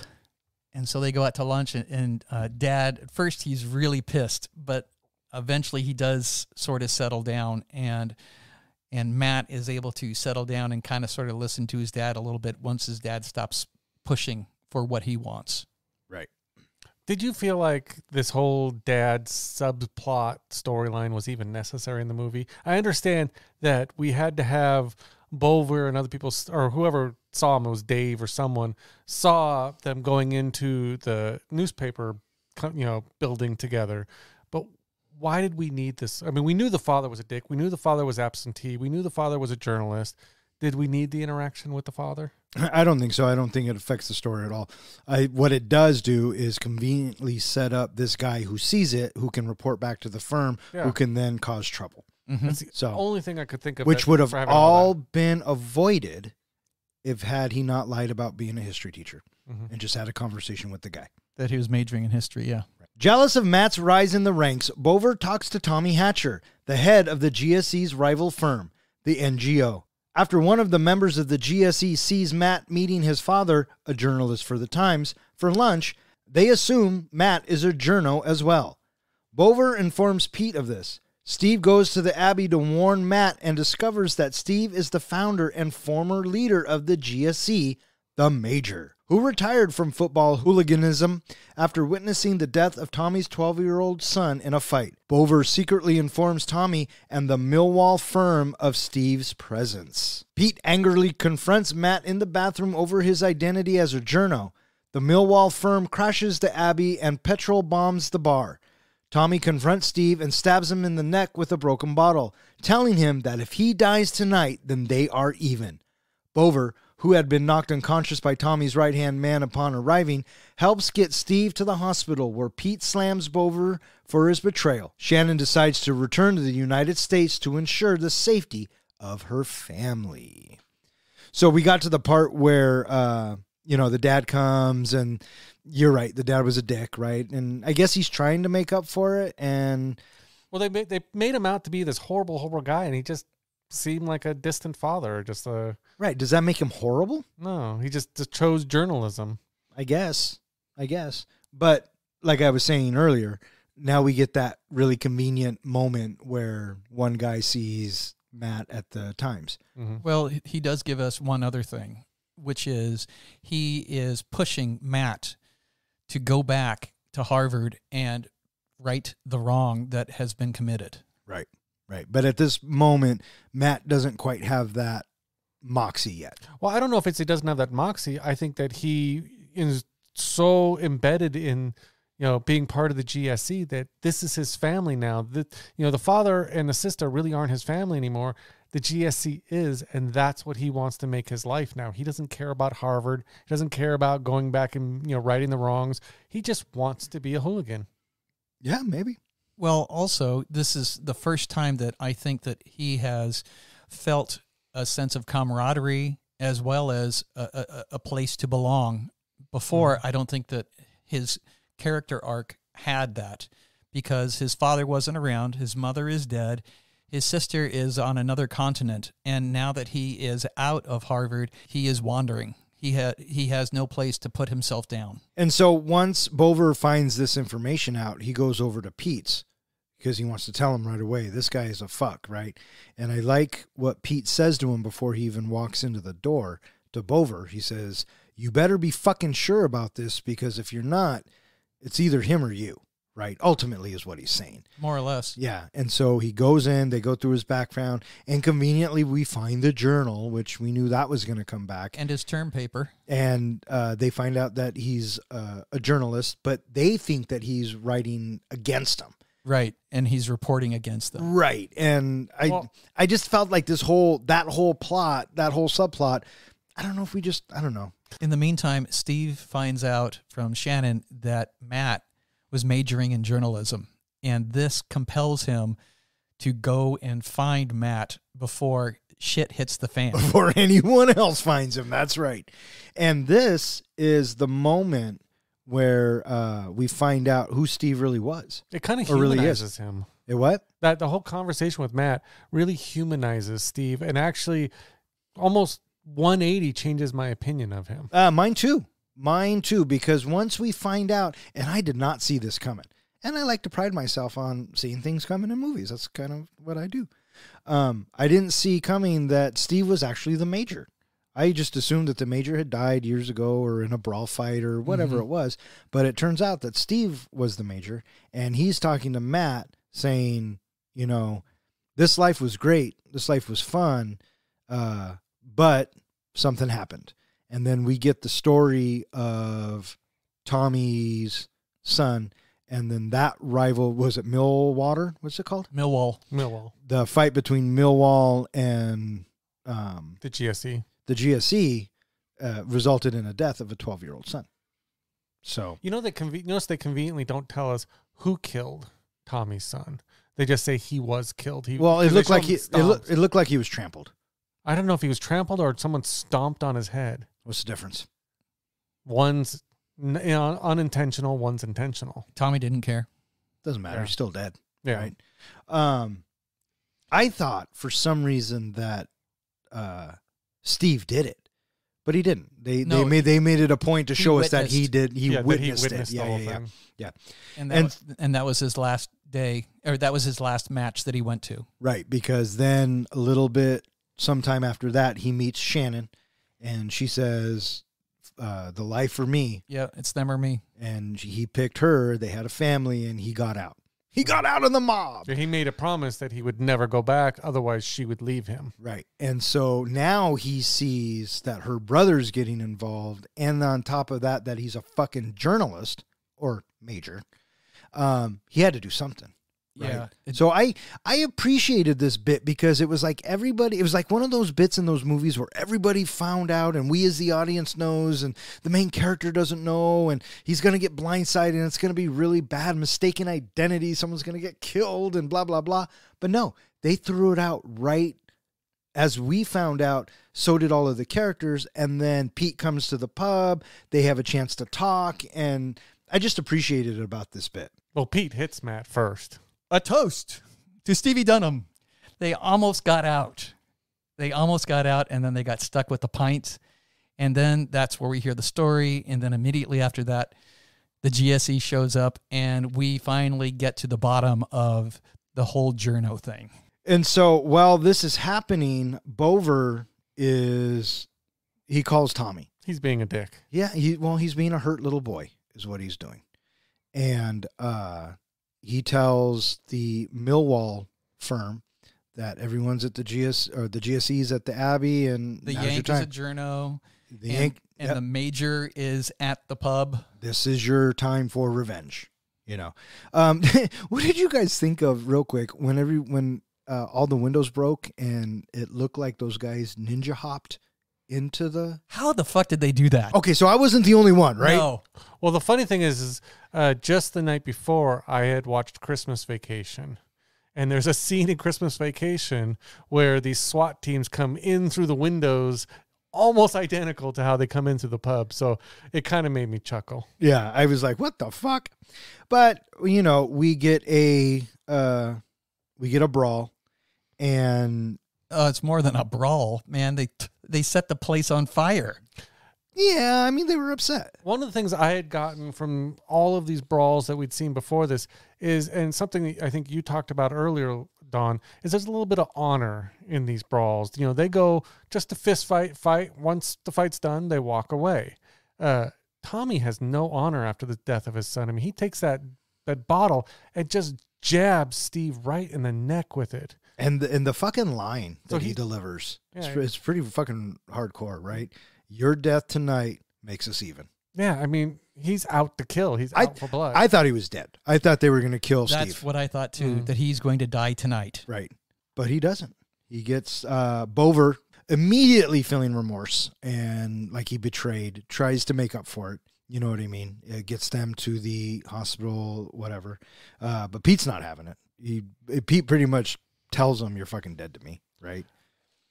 And so they go out to lunch, and Dad, at first he's really pissed, but eventually he does sort of settle down, and Matt is able to settle down and kind of sort of listen to his dad a little bit once his dad stops pushing for what he wants. Right. Did you feel like this whole dad subplot storyline was even necessary in the movie? I understand that we had to have Bover and other people, or whoever saw him, it was Dave or someone, saw them going into the newspaper, you know, building together. But why did we need this? I mean, we knew the father was a dick. We knew the father was absentee. We knew the father was a journalist. Did we need the interaction with the father? I don't think so. I don't think it affects the story at all. What it does do is conveniently set up this guy who sees it, who can report back to the firm, who can then cause trouble. Mm-hmm. That's the only thing I could think of. Which would have all been avoided if had he not lied about being a history teacher and just had a conversation with the guy. That he was majoring in history, yeah. Jealous of Matt's rise in the ranks, Bover talks to Tommy Hatcher, the head of the GSE's rival firm, the NGO. After one of the members of the GSE sees Matt meeting his father, a journalist for the Times, for lunch, they assume Matt is a journo as well. Bover informs Pete of this. Steve goes to the Abbey to warn Matt and discovers that Steve is the founder and former leader of the GSE, the Major, who retired from football hooliganism after witnessing the death of Tommy's 12-year-old son in a fight. Bover secretly informs Tommy and the Millwall firm of Steve's presence. Pete angrily confronts Matt in the bathroom over his identity as a journo. The Millwall firm crashes the Abbey and petrol bombs the bar. Tommy confronts Steve and stabs him in the neck with a broken bottle, telling him that if he dies tonight, then they are even. Bover, who had been knocked unconscious by Tommy's right-hand man upon arriving, helps get Steve to the hospital where Pete slams Bover for his betrayal. Shannon decides to return to the United States to ensure the safety of her family. So we got to the part where, the dad comes, and you're right, the dad was a dick, right? And I guess he's trying to make up for it, and... Well, they made him out to be this horrible, horrible guy, and he just seem like a distant father, just a Right. Does that make him horrible? no. He just chose journalism. I guess. But like I was saying earlier, now we get that really convenient moment where one guy sees Matt at the Times. Mm-hmm. Well, he does give us one other thing, which is he is pushing Matt to go back to Harvard and right the wrong that has been committed. Right. But at this moment, Matt doesn't quite have that moxie yet. Well, I don't know if he doesn't have that moxie. I think that he is so embedded in, being part of the GSC that this is his family now. That, the father and the sister really aren't his family anymore. The GSC is, and that's what he wants to make his life now. He doesn't care about Harvard. He doesn't care about going back and, righting the wrongs. He just wants to be a hooligan. Yeah, maybe. Well, also, this is the first time that I think that he has felt a sense of camaraderie as well as a place to belong. Before, I don't think that his character arc had that because his father wasn't around, his mother is dead, his sister is on another continent, and now that he is out of Harvard, he is wandering. He has no place to put himself down. And so once Bover finds this information out, he goes over to Pete's because he wants to tell him right away, this guy is a fuck, right? And I like what Pete says to him before he even walks into the door to Bover. He says, you better be fucking sure about this because if you're not, it's either him or you, right? Ultimately is what he's saying. More or less. Yeah. And so he goes in, they go through his background, and conveniently we find the journal, which we knew that was going to come back. And his term paper. And they find out that he's a journalist, but they think that he's writing against them. Right. And he's reporting against them. Right. And I just felt like that whole plot, that whole subplot, I don't know. In the meantime, Steve finds out from Shannon that Matt was majoring in journalism, and this compels him to go and find Matt before shit hits the fan. Before anyone else finds him, that's right. And this is the moment where we find out who Steve really was. It kind of Really humanizes him. It what? That the whole conversation with Matt really humanizes Steve and actually almost 180 changes my opinion of him. Mine too, because once we find out, and I did not see this coming, and I like to pride myself on seeing things coming in movies. That's kind of what I do. I didn't see coming that Steve was actually the major. I just assumed that the major had died years ago or in a brawl fight or whatever it was. But it turns out that Steve was the major, and he's talking to Matt saying, this life was great. This life was fun. But something happened. And then we get the story of Tommy's son. And then that rival, was it Millwater? What's it called? Millwall. The fight between Millwall and the GSE. The GSE resulted in a death of a 12-year-old son. So notice they conveniently don't tell us who killed Tommy's son. They just say he was killed. It looked like it looked like he was trampled. I don't know if he was trampled or someone stomped on his head. What's the difference? One's unintentional, one's intentional. Tommy didn't care. Doesn't matter. Yeah. He's still dead. Yeah. Right? I thought for some reason that Steve did it, but he didn't. They made it a point to show us that he did. He witnessed it. The whole thing. Yeah. And that was his last day, or that was his last match that he went to. Right, because then a little bit, sometime after that, he meets Shannon, and she says, "The life for me." Yeah, it's them or me. And he picked her. They had a family, and he got out. He got out of the mob. He made a promise that he would never go back, otherwise she would leave him. Right. And so now he sees that her brother's getting involved, and on top of that he's a fucking journalist or major. He had to do something. Right? Yeah. So I appreciated this bit because it was like it was like one of those bits in those movies where everybody found out and we as the audience knows and the main character doesn't know and he's going to get blindsided and it's going to be really bad, mistaken identity, someone's going to get killed and blah, blah, blah. But no, they threw it out right as we found out, so did all of the characters. And then Pete comes to the pub, they have a chance to talk, and I just appreciated it about this bit. Well, Pete hits Matt first. A toast to Stevie Dunham. They almost got out. They almost got out, and then they got stuck with the pints. And then that's where we hear the story. And then immediately after that, the GSE shows up, and we finally get to the bottom of the whole journo thing. And so while this is happening, Bover he calls Tommy. He's being a dick. Yeah, he's being a hurt little boy is what he's doing. And he tells the Millwall firm that everyone's at the GSE's at the Abbey, and the Yank is a journo. And the Major is at the pub. This is your time for revenge. What did you guys think of, real quick, when all the windows broke and it looked like those guys ninja hopped into the... How the fuck did they do that? Okay, so I wasn't the only one, right? No. Well, the funny thing is just the night before, I had watched Christmas Vacation. And there's a scene in Christmas Vacation where these SWAT teams come in through the windows, almost identical to how they come into the pub. So it kind of made me chuckle. Yeah, I was like, what the fuck? But, we get a brawl, and... it's more than a brawl, man. They set the place on fire. Yeah, I mean, they were upset. One of the things I had gotten from all of these brawls that we'd seen before this is, and something that I think you talked about earlier, Don, is there's a little bit of honor in these brawls. They go just to fist fight. Once the fight's done, they walk away. Tommy has no honor after the death of his son. I mean, he takes that bottle and just jabs Steve right in the neck with it. And the fucking line that he delivers, yeah, it's pretty fucking hardcore, right? Your death tonight makes us even. Yeah, I mean, he's out to kill. He's out for blood. I thought he was dead. I thought they were going to kill Steve. That's what I thought too, that he's going to die tonight. Right. But he doesn't. He gets Bover immediately feeling remorse and like he betrayed, tries to make up for it. You know what I mean? It gets them to the hospital, whatever. But Pete's not having it. Pete pretty much tells him, you're fucking dead to me, right?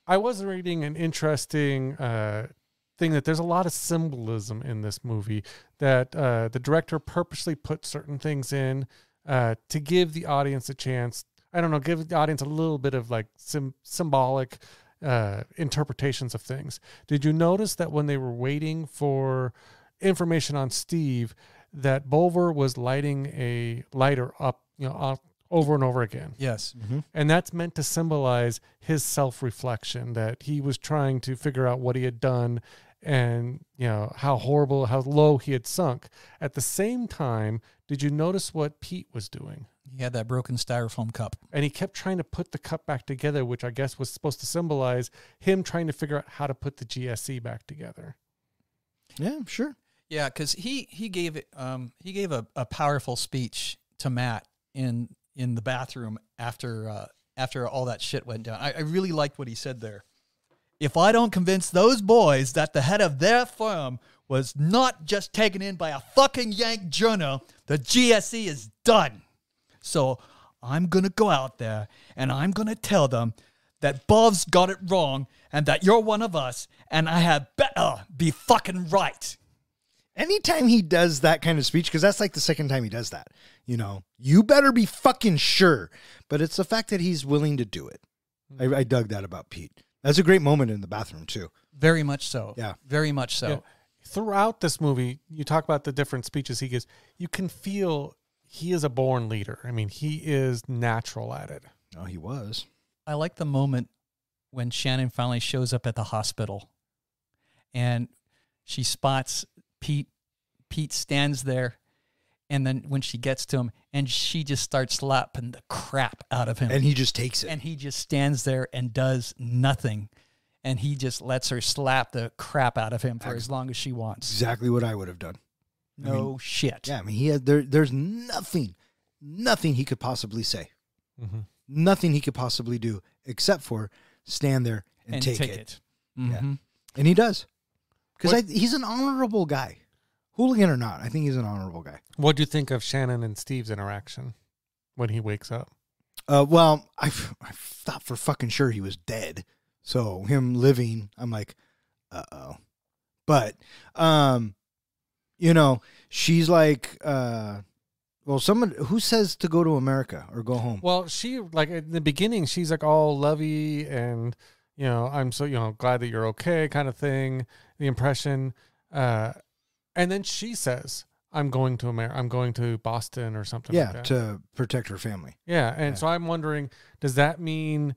I was reading an interesting thing that there's a lot of symbolism in this movie, that the director purposely put certain things in to give the audience a chance. I don't know, give the audience a little bit of like symbolic interpretations of things. Did you notice that when they were waiting for information on Steve, that Bover was lighting a lighter up, over and over again? Yes. Mm-hmm. And that's meant to symbolize his self-reflection, that he was trying to figure out what he had done and, how horrible, how low he had sunk. At the same time, did you notice what Pete was doing? He had that broken styrofoam cup. And he kept trying to put the cup back together, which I guess was supposed to symbolize him trying to figure out how to put the GSE back together. Yeah, sure. Yeah, because he gave a powerful speech to Matt in the bathroom after all that shit went down. I really liked what he said there. If I don't convince those boys that the head of their firm was not just taken in by a fucking Yank journo, the GSE is done. So I'm going to go out there and I'm going to tell them that Bob's got it wrong and that you're one of us and I had better be fucking right. Anytime he does that kind of speech, because that's like the second time he does that, you better be fucking sure. But it's the fact that he's willing to do it. I dug that about Pete. That's a great moment in the bathroom, too. Very much so. Yeah. Very much so. Yeah. Throughout this movie, you talk about the different speeches he gives. You can feel he is a born leader. I mean, he is natural at it. Oh, he was. I like the moment when Shannon finally shows up at the hospital and she spots Pete. Pete stands there, and then when she gets to him, and she just starts slapping the crap out of him. And he just takes it. And he just stands there and does nothing. And he just lets her slap the crap out of him for as long as she wants. Exactly what I would have done. Shit. Yeah, I mean, there's nothing he could possibly say. Mm-hmm. Nothing he could possibly do except for stand there and take it. Mm-hmm. Yeah. And he does. Because he's an honorable guy. Hooligan or not, I think he's an honorable guy. What do you think of Shannon and Steve's interaction when he wakes up? Well, I thought for fucking sure he was dead. So him living, I'm like, uh-oh. But, she's like, someone who says to go to America or go home? Well, she, like, in the beginning, she's like all lovey and, I'm so, glad that you're okay kind of thing, the impression. And then she says, I'm going to I'm going to Boston or something like that. To protect her family. Yeah. And so I'm wondering, does that mean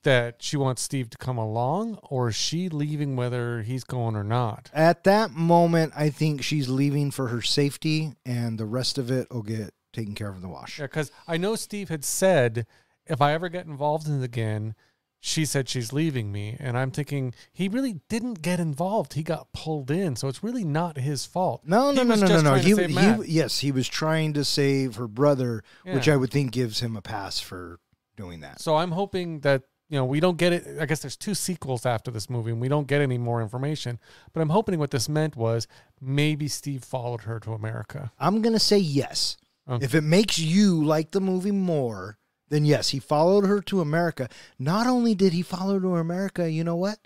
that she wants Steve to come along, or is she leaving whether he's going or not? At that moment, I think she's leaving for her safety, and the rest of it will get taken care of in the wash. Yeah, because I know Steve had said, if I ever get involved in it again, she said she's leaving me. And I'm thinking, he really didn't get involved. He got pulled in, so it's really not his fault. No. Yes, He was trying to save her brother, which I would think gives him a pass for doing that. So I'm hoping that, we don't get it. I guess there's 2 sequels after this movie, and we don't get any more information. But I'm hoping what this meant was maybe Steve followed her to America. I'm going to say yes. Okay. If it makes you like the movie more, then yes, he followed her to America. Not only did he follow her to America, you know what?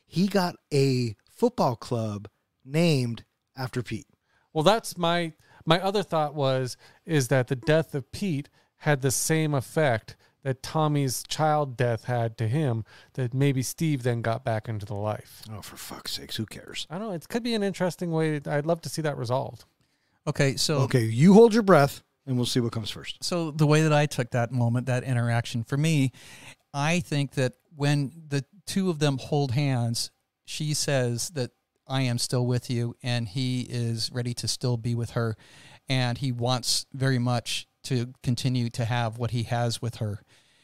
He got a football club named after Pete. Well, that's my other thought is that the death of Pete had the same effect that Tommy's child death had to him, that maybe Steve then got back into the life. Oh, for fuck's sakes, who cares? I don't know. It could be an interesting way. I'd love to see that resolved. Okay, you hold your breath, and we'll see what comes first. So the way that I took that moment, that interaction, for me, I think that when the 2 of them hold hands, she says that I am still with you, and he is ready to still be with her, and he wants very much to continue to have what he has with her.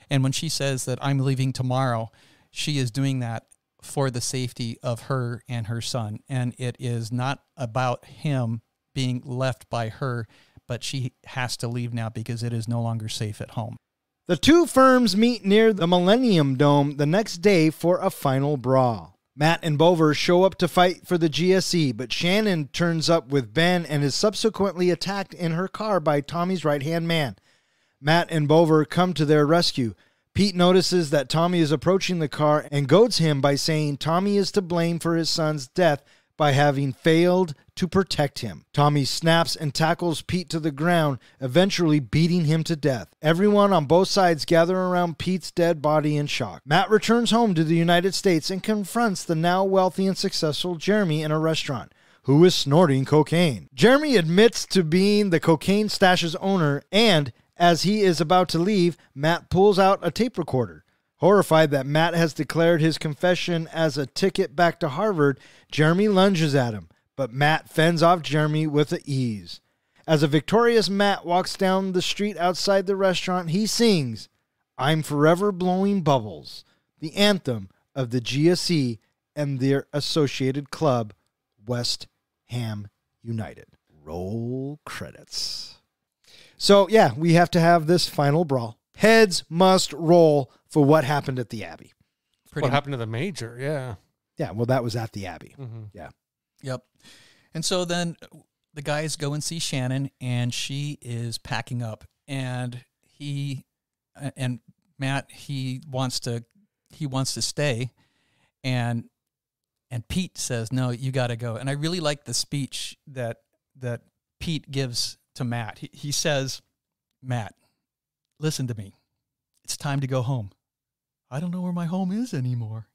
And when she says that I'm leaving tomorrow, she is doing that for the safety of her and her son. And it is not about him being left by her, but she has to leave now because it is no longer safe at home. The 2 firms meet near the Millennium Dome the next day for a final brawl. Matt and Bover show up to fight for the GSE, but Shannon turns up with Ben and is subsequently attacked in her car by Tommy's right-hand man. Matt and Bover come to their rescue. Pete notices that Tommy is approaching the car and goads him by saying Tommy is to blame for his son's death by having failed to protect him. Tommy snaps and tackles Pete to the ground, eventually beating him to death. Everyone on both sides gather around Pete's dead body in shock. Matt returns home to the United States and confronts the now wealthy and successful Jeremy in a restaurant, who is snorting cocaine. Jeremy admits to being the cocaine stash's owner, and as he is about to leave, Matt pulls out a tape recorder. Horrified that Matt has declared his confession as a ticket back to Harvard, Jeremy lunges at him, but Matt fends off Jeremy with ease. As a victorious Matt walks down the street outside the restaurant, he sings, "I'm Forever Blowing Bubbles," the anthem of the GSE and their associated club, West Ham United. Roll credits. So, yeah, we have to have this final brawl. Heads must roll for what happened at the Abbey. What happened to the Major, yeah. Yeah, well, that was at the Abbey. Mm-hmm. Yeah. Yep. And so then the guys go and see Shannon, and she is packing up. And Matt, he wants to stay. And Pete says, "No, you got to go." And I really like the speech that Pete gives to Matt. He says, "Matt, listen to me. It's time to go home." "I don't know where my home is anymore."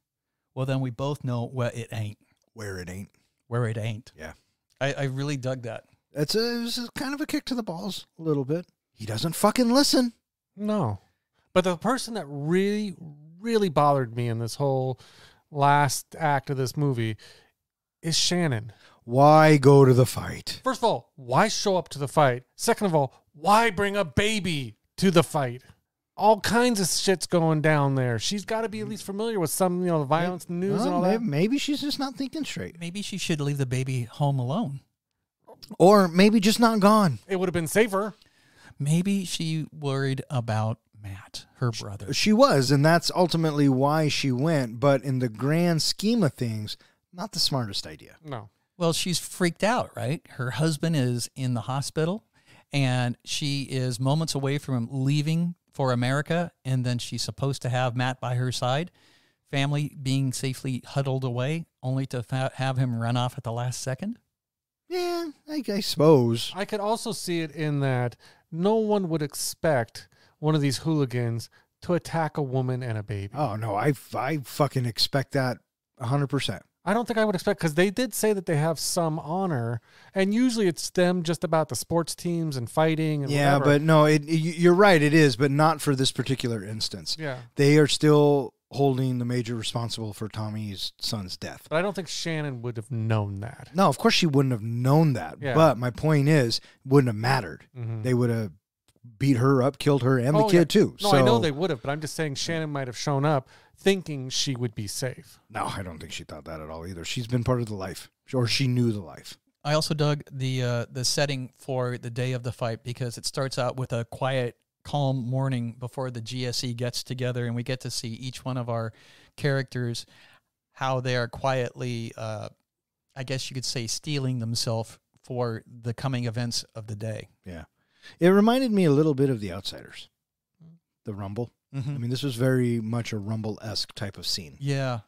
"Well, then we both know where it ain't." Where it ain't. Where it ain't. Yeah. I really dug that. It was kind of a kick to the balls, a little bit. He doesn't fucking listen. No. But the person that really, really bothered me in this whole last act of this movie is Shannon. Why go to the fight? First of all, why show up to the fight? Second of all, why bring a baby to the fight? All kinds of shit's going down there. She's got to be at least familiar with some, the violence news and all that. Maybe she's just not thinking straight. Maybe she should leave the baby home alone. Or maybe just not gone. It would have been safer. Maybe she worried about Matt, her brother. She was, and that's ultimately why she went. But in the grand scheme of things, not the smartest idea. No. Well, she's freaked out, right? Her husband is in the hospital, and she is moments away from him leaving for America, and then she's supposed to have Matt by her side, family being safely huddled away, only to have him run off at the last second. Yeah, I suppose. I could also see it in that no one would expect one of these hooligans to attack a woman and a baby. Oh, no, I fucking expect that 100%. I don't think I would expect, because they did say that they have some honor, and usually it's them just about the sports teams and fighting and Yeah, whatever. but no, you're right, it is, but not for this particular instance. Yeah. They are still holding the major responsible for Tommy's son's death. But I don't think Shannon would have known that. No, of course she wouldn't have known that. Yeah. But my point is, it wouldn't have mattered. Mhm. They would have beat her up, killed her, and the Oh, kid yeah. too. No, So, I know they would have, but I'm just saying Shannon might have shown up thinking she would be safe. No, I don't think she thought that at all either. She's been part of the life, or she knew the life. I also dug the setting for the day of the fight, because it starts out with a quiet, calm morning before the GSE gets together, and we get to see each one of our characters, how they are quietly, I guess you could say, steeling themselves for the coming events of the day. Yeah. It reminded me a little bit of The Outsiders, the Rumble. Mm-hmm. I mean, this was very much a Rumble-esque type of scene. Yeah.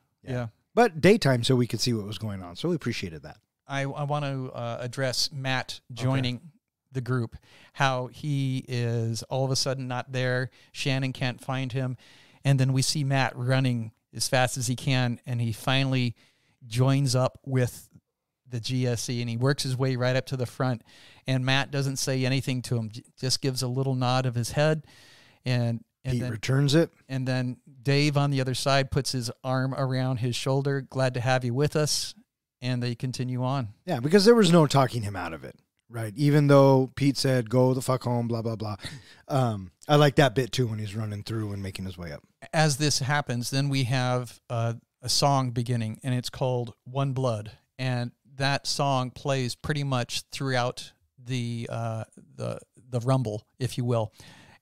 But daytime, so we could see what was going on. So we appreciated that. I want to address Matt joining the group, how he is all of a sudden not there. Shannon can't find him. And then we see Matt running as fast as he can, and he finally joins up with the GSE, and he works his way right up to the front. And Matt doesn't say anything to him, just gives a little nod of his head, and Pete then returns it. and then Dave on the other side puts his arm around his shoulder. Glad to have you with us. And they continue on. Yeah, because there was no talking him out of it, right? Even though Pete said, go the fuck home, blah, blah, blah. I like that bit, too, when he's running through and making his way up. As this happens, then we have a song beginning, and it's called One Blood. And that song plays pretty much throughout the Rumble, if you will.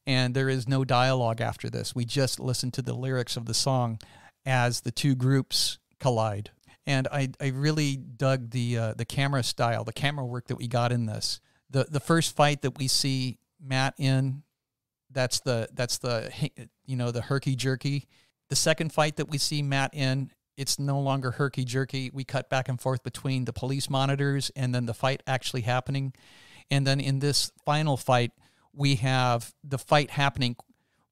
And there is no dialogue after this. We just listen to the lyrics of the song as the two groups collide. And I really dug the camera style, the camera work that we got in this. The first fight that we see Matt in, that's the the herky jerky. The second fight that we see Matt in, it's no longer herky jerky. We cut back and forth between the police monitors and then the fight actually happening. And then in this final fight, we have the fight happening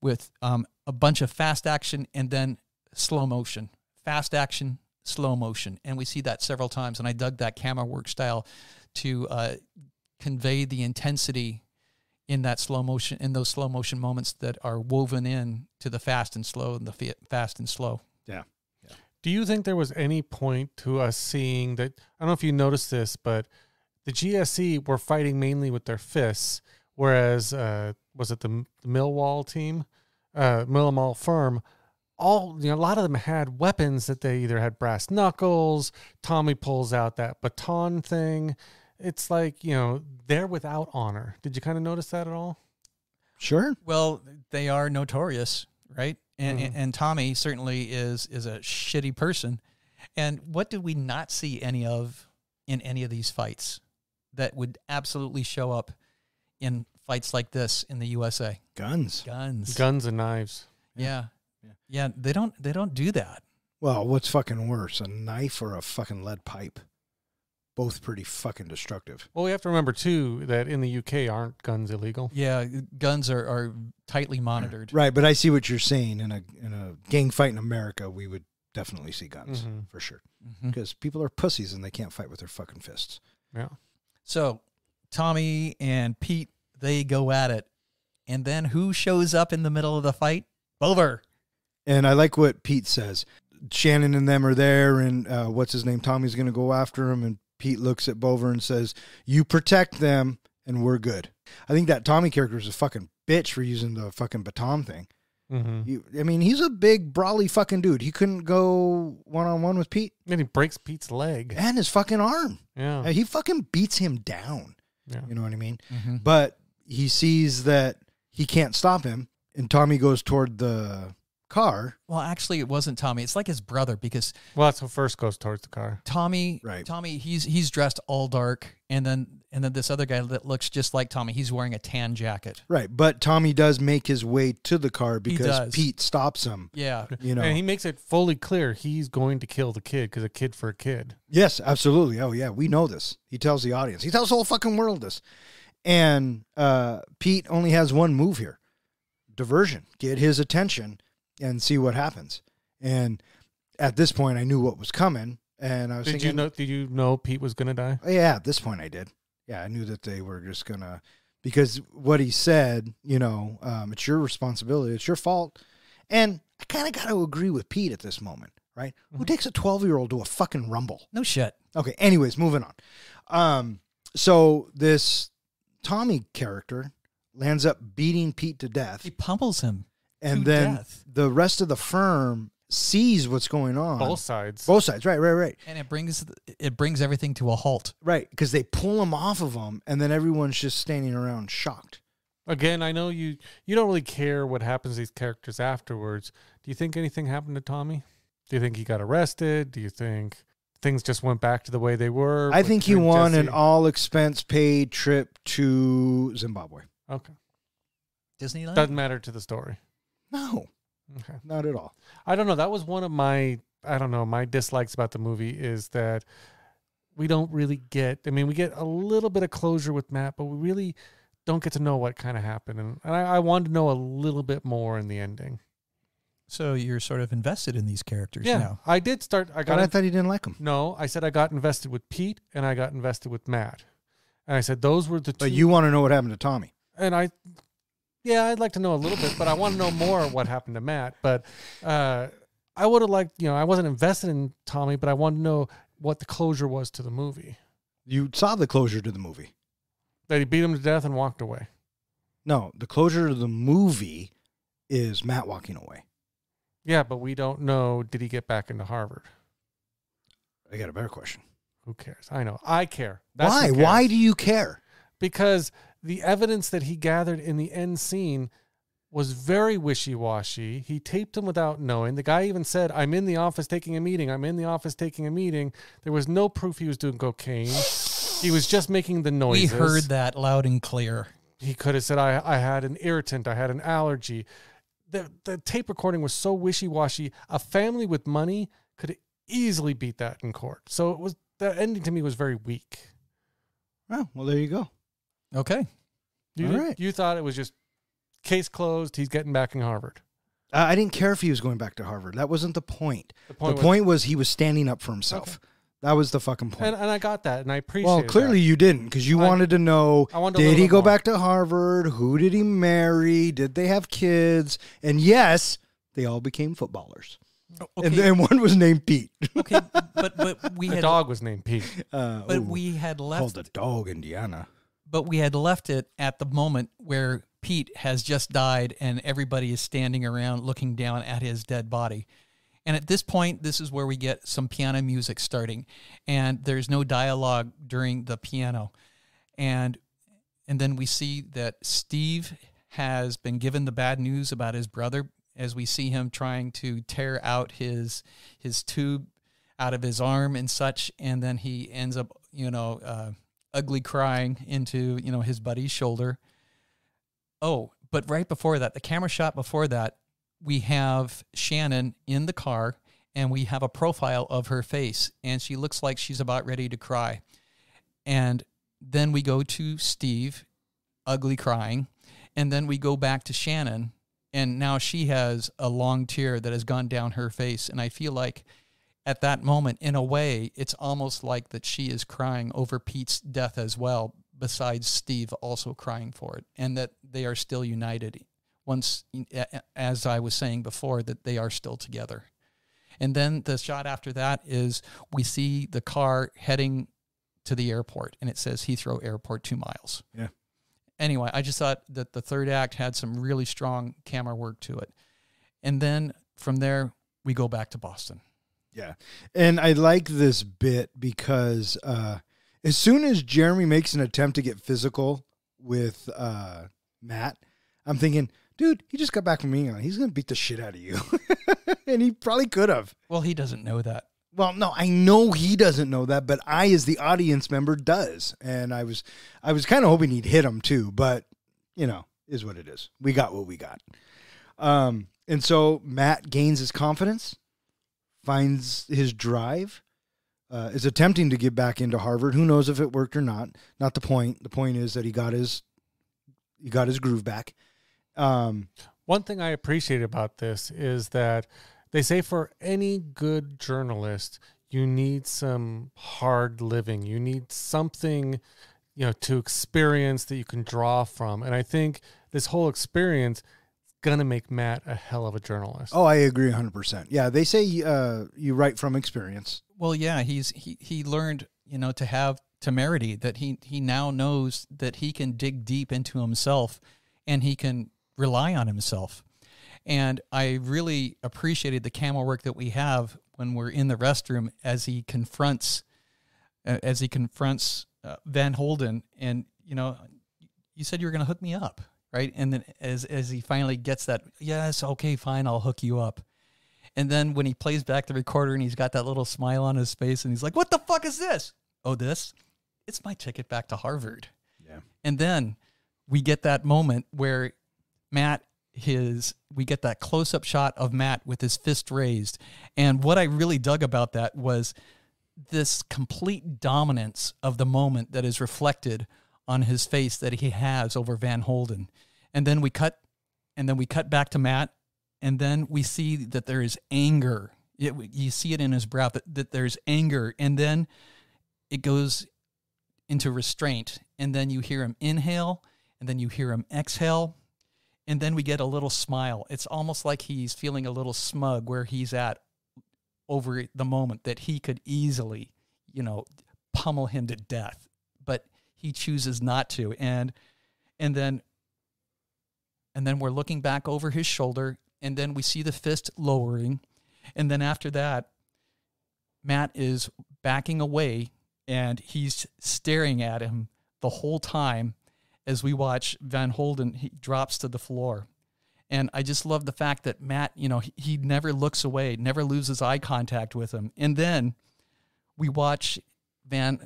with a bunch of fast action and then slow motion. Fast action, slow motion. And we see that several times. And I dug that camera work style to convey the intensity in that slow motion, in those slow motion moments that are woven in to the fast and slow and the fast and slow. Yeah. Do you think there was any point to us seeing that? I don't know if you noticed this, but the GSE were fighting mainly with their fists, whereas was it the Millwall team, Millwall firm? A lot of them had weapons that they either had brass knuckles. Tommy pulls out that baton thing. It's like, they're without honor. Did you kind of notice that at all? Sure. Well, they are notorious, right? And Tommy certainly is a shitty person. And what did we not see any of in any of these fights that would absolutely show up in fights like this in the USA? Guns. Guns and knives. Yeah. They don't do that. Well, what's fucking worse, a knife or a fucking lead pipe? Both pretty fucking destructive. Well, we have to remember, too, that in the UK, aren't guns illegal? Yeah, guns are tightly monitored. Right, but I see what you're saying. In a gang fight in America, we would definitely see guns, for sure. Because people are pussies and they can't fight with their fucking fists. Yeah. So Tommy and Pete, they go at it. And then who shows up in the middle of the fight? Bover. And I like what Pete says. Shannon and them are there, and what's his name? Tommy's going to go after him, and Pete looks at Bover and says, you protect them, and we're good. I think that Tommy character is a fucking bitch for using the fucking baton thing. He's a big, brawly fucking dude. He couldn't go one-on-one with Pete. And he breaks Pete's leg. And his fucking arm. Yeah. He fucking beats him down. Yeah. You know what I mean? But he sees that he can't stop him, and Tommy goes toward the car. Well, actually, it wasn't Tommy. It's like his brother, because Well, that's what first goes towards the car. Tommy, Right. Tommy, he's dressed all dark, and then this other guy that looks just like Tommy, he's wearing a tan jacket. Right, but Tommy does make his way to the car because does. Pete stops him. Yeah. And he makes it fully clear he's going to kill the kid, because a kid for a kid. Yes, absolutely. Oh, yeah, we know this. He tells the audience. He tells the whole fucking world this. And Pete only has one move here. diversion, get his attention, and see what happens. And at this point, I knew what was coming, and I was thinking, Did you know Pete was going to die? Yeah, at this point, I did. Yeah, I knew that they were just gonna, because what he said, it's your responsibility, it's your fault, and I kind of got to agree with Pete at this moment, right? Mm-hmm. Who takes a 12-year-old to a fucking rumble? No shit. Okay. Anyways, moving on. So this Tommy character lands up beating Pete to death. He pummels him. And then the rest of the firm sees what's going on. Both sides. Right. And it brings everything to a halt. Right, because they pull him off of him, and then everyone's just standing around shocked. Again, I know you don't really care what happens to these characters afterwards. Do you think anything happened to Tommy? Do you think he got arrested? Do you think things just went back to the way they were? I think he won an all-expense-paid trip to Zimbabwe. Okay. Disneyland? Doesn't matter to the story. No. Okay. Not at all. I don't know. That was one of my dislikes about the movie is that we don't really we get a little bit of closure with Matt, but we really don't get to know what kind of happened. And I wanted to know a little bit more in the ending. So you're sort of invested in these characters now. I I thought he didn't like him. No, I said I got invested with Pete and I got invested with Matt. And I said those were the two. But you want to know what happened to Tommy. And I'd like to know a little bit, but I want to know more what happened to Matt. But I would have liked, I wasn't invested in Tommy, but I wanted to know what the closure was to the movie. You saw the closure to the movie. That he beat him to death and walked away. No, the closure to the movie is Matt walking away. Yeah, but we don't know, did he get back into Harvard? I got a better question. Who cares? I know. I care. Why? Why do you care? Because the evidence that he gathered in the end scene was very wishy-washy. He taped him without knowing. The guy even said, I'm in the office taking a meeting. I'm in the office taking a meeting. There was no proof he was doing cocaine. He was just making the noises. We heard that loud and clear. He could have said, I had an irritant. I had an allergy. The tape recording was so wishy-washy. A family with money could easily beat that in court. So the ending to me was very weak. Oh, well, there you go. Okay. All right. You thought it was just case closed. He's getting back in Harvard. I didn't care if he was going back to Harvard. That wasn't the point. The point was he was standing up for himself. Okay. That was the fucking point. And I got that, and I appreciate it. Well, clearly you didn't, because you wanted to know, did he go back to Harvard? Who did he marry? Did they have kids? And yes, they all became footballers. Okay. And one was named Pete. Okay, but we had... The dog was named Pete. But we had left... Called the dog Indiana. But we had left it at the moment where Pete has just died and everybody is standing around looking down at his dead body. And at this point, this is where we get some piano music starting. And there's no dialogue during the piano. And then we see that Steve has been given the bad news about his brother, as we see him trying to tear out his tube out of his arm and such. And then he ends up, ugly crying into, his buddy's shoulder. Oh, but right before that, the camera shot before that, we have Shannon in the car, and we have a profile of her face, and she looks like she's about ready to cry. And then we go to Steve, ugly crying, and then we go back to Shannon, and now she has a long tear that has gone down her face, and I feel like at that moment, in a way, it's almost like that she is crying over Pete's death as well, besides Steve also crying for it, and that they are still united. Once, as I was saying before, that they are still together. And then the shot after that is we see the car heading to the airport, and it says Heathrow Airport 2 miles. Yeah. Anyway, I just thought that the third act had some really strong camera work to it. And then from there, we go back to Boston. Yeah. And I like this bit because as soon as Jeremy makes an attempt to get physical with Matt, I'm thinking, dude, he just got back from England. He's going to beat the shit out of you. And he probably could have. Well, he doesn't know that. Well, no, I know he doesn't know that, but I, as the audience member, does. And I was kind of hoping he'd hit him too, but, is what it is. We got what we got. And so Matt gains his confidence, finds his drive, is attempting to get back into Harvard. Who knows if it worked or not? Not the point. The point is that he got his groove back. One thing I appreciate about this is that they say for any good journalist, you need some hard living. You need something, to experience that you can draw from. And I think this whole experience is going to make Matt a hell of a journalist. Oh, I agree 100%. Yeah, they say you write from experience. Well, yeah, he learned, to have temerity, that he now knows that he can dig deep into himself and he can rely on himself. And I really appreciated the camera work that we have when we're in the restroom as he confronts Van Holden. And, you said you were going to hook me up, right? And then as he finally gets that, yes, okay, fine, I'll hook you up. And then when he plays back the recorder and he's got that little smile on his face and he's like, what the fuck is this? Oh, this? It's my ticket back to Harvard. Yeah. And then we get that moment where we get that close-up shot of Matt with his fist raised. And what I really dug about that was this complete dominance of the moment that is reflected on his face that he has over Van Holden. And then we cut back to Matt, and then we see that there is anger. You see it in his brow, that there's anger, and then it goes into restraint, and then you hear him inhale, and then you hear him exhale, and then we get a little smile. It's almost like he's feeling a little smug where he's at over the moment that he could easily, pummel him to death, but he chooses not to. And then we're looking back over his shoulder, and then we see the fist lowering. And then after that, Matt is backing away, and he's staring at him the whole time as we watch Van Holden, he drops to the floor. And I just love the fact that Matt, he never looks away, never loses eye contact with him. And then we watch Van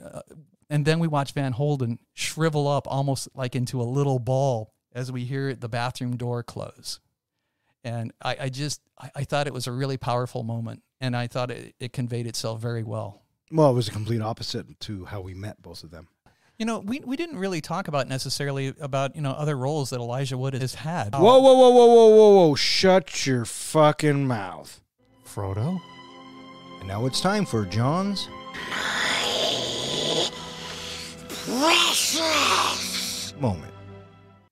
Holden shrivel up almost like into a little ball as we hear the bathroom door close. And I thought it was a really powerful moment, and I thought it conveyed itself very well. Well, it was a complete opposite to how we met both of them. We didn't really talk about necessarily about, other roles that Elijah Wood has had. Whoa. Shut your fucking mouth. Frodo? And now it's time for John's Precious moment.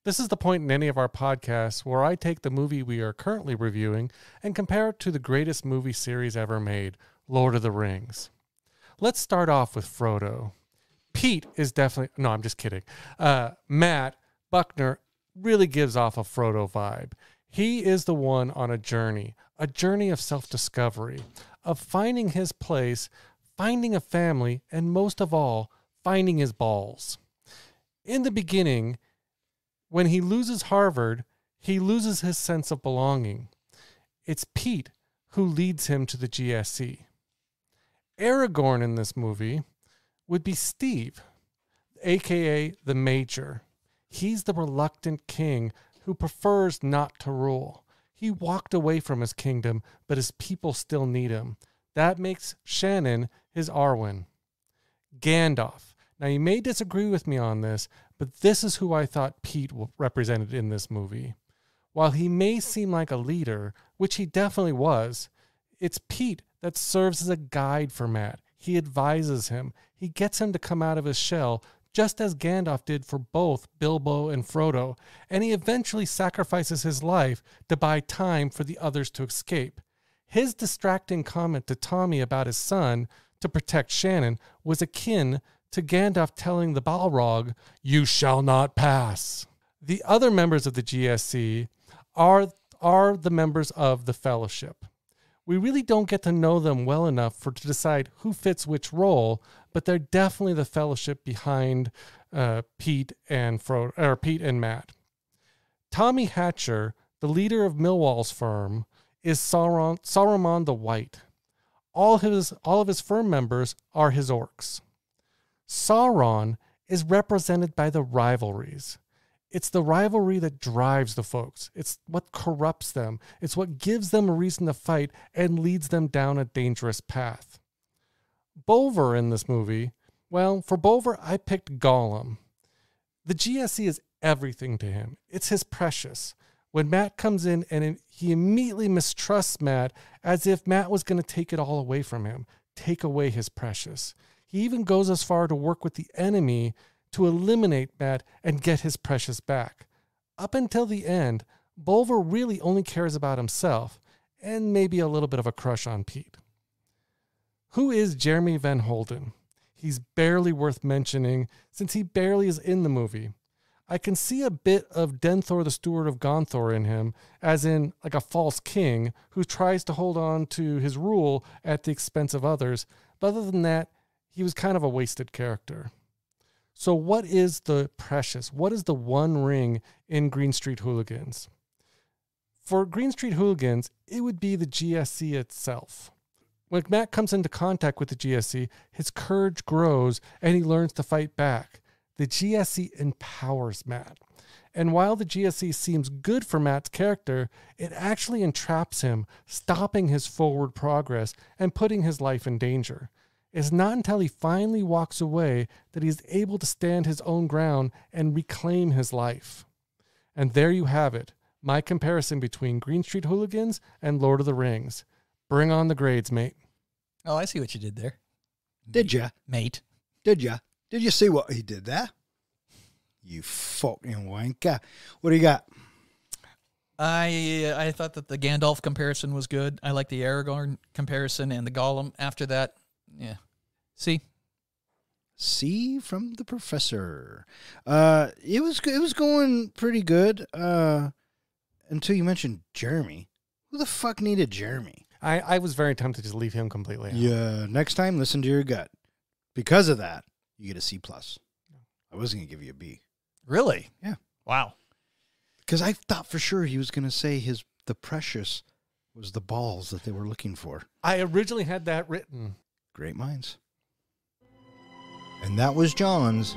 This is the point in any of our podcasts where I take the movie we are currently reviewing and compare it to the greatest movie series ever made, Lord of the Rings. Let's start off with Frodo. Pete is definitely... No, I'm just kidding. Matt Buckner really gives off a Frodo vibe. He is the one on a journey of self-discovery, of finding his place, finding a family, and most of all, finding his balls. In the beginning, when he loses Harvard, he loses his sense of belonging. It's Pete who leads him to the GSC. Aragorn in this movie would be Steve, a.k.a. the Major. He's the reluctant king who prefers not to rule. He walked away from his kingdom, but his people still need him. That makes Shannon his Arwen. Gandalf. Now, you may disagree with me on this, but this is who I thought Pete represented in this movie. While he may seem like a leader, which he definitely was, it's Pete that serves as a guide for Matt. He advises him. He gets him to come out of his shell, just as Gandalf did for both Bilbo and Frodo, and he eventually sacrifices his life to buy time for the others to escape. His distracting comment to Tommy about his son to protect Shannon was akin to Gandalf telling the Balrog, "You shall not pass." The other members of the GSC are the members of the Fellowship. We really don't get to know them well enough to decide who fits which role, but they're definitely the Fellowship behind Pete and Matt. Tommy Hatcher, the leader of Millwall's firm, is Saruman the White. All of his firm members are his orcs. Sauron is represented by the rivalries. It's the rivalry that drives the folks. It's what corrupts them. It's what gives them a reason to fight and leads them down a dangerous path. Bolver in this movie, well, for Bolver, I picked Gollum. The GSC is everything to him. It's his precious. When Matt comes in and he immediately mistrusts Matt as if Matt was going to take it all away from him, take away his precious. He even goes as far to work with the enemy to eliminate Matt and get his precious back. Up until the end, Bulver really only cares about himself and maybe a little bit of a crush on Pete. Who is Jeremy Van Holden? He's barely worth mentioning since he barely is in the movie. I can see a bit of Denthor the Steward of Gonthor in him, as in like a false king who tries to hold on to his rule at the expense of others, but other than that, he was kind of a wasted character. So what is the precious? What is the one ring in Green Street Hooligans? For Green Street Hooligans, it would be the GSC itself. When Matt comes into contact with the GSC, his courage grows and he learns to fight back. The GSC empowers Matt. And while the GSC seems good for Matt's character, it actually entraps him, stopping his forward progress and putting his life in danger. It's not until he finally walks away that he's able to stand his own ground and reclaim his life. And there you have it, my comparison between Green Street Hooligans and Lord of the Rings. Bring on the grades, mate. Oh, I see what you did there. Did ya? Mate. Did ya? Did you see what he did there? You fucking wanker. What do you got? I thought that the Gandalf comparison was good. I like the Aragorn comparison and the Gollum. After that, yeah. See? C from the professor. It was going pretty good until you mentioned Jeremy. Who the fuck needed Jeremy? I was very tempted to just leave him completely out. Yeah, next time, listen to your gut. Because of that, you get a C+. I wasn't going to give you a B. Really? Yeah. Wow. Because I thought for sure he was going to say the precious was the balls that they were looking for. I originally had that written. Great minds. And that was John's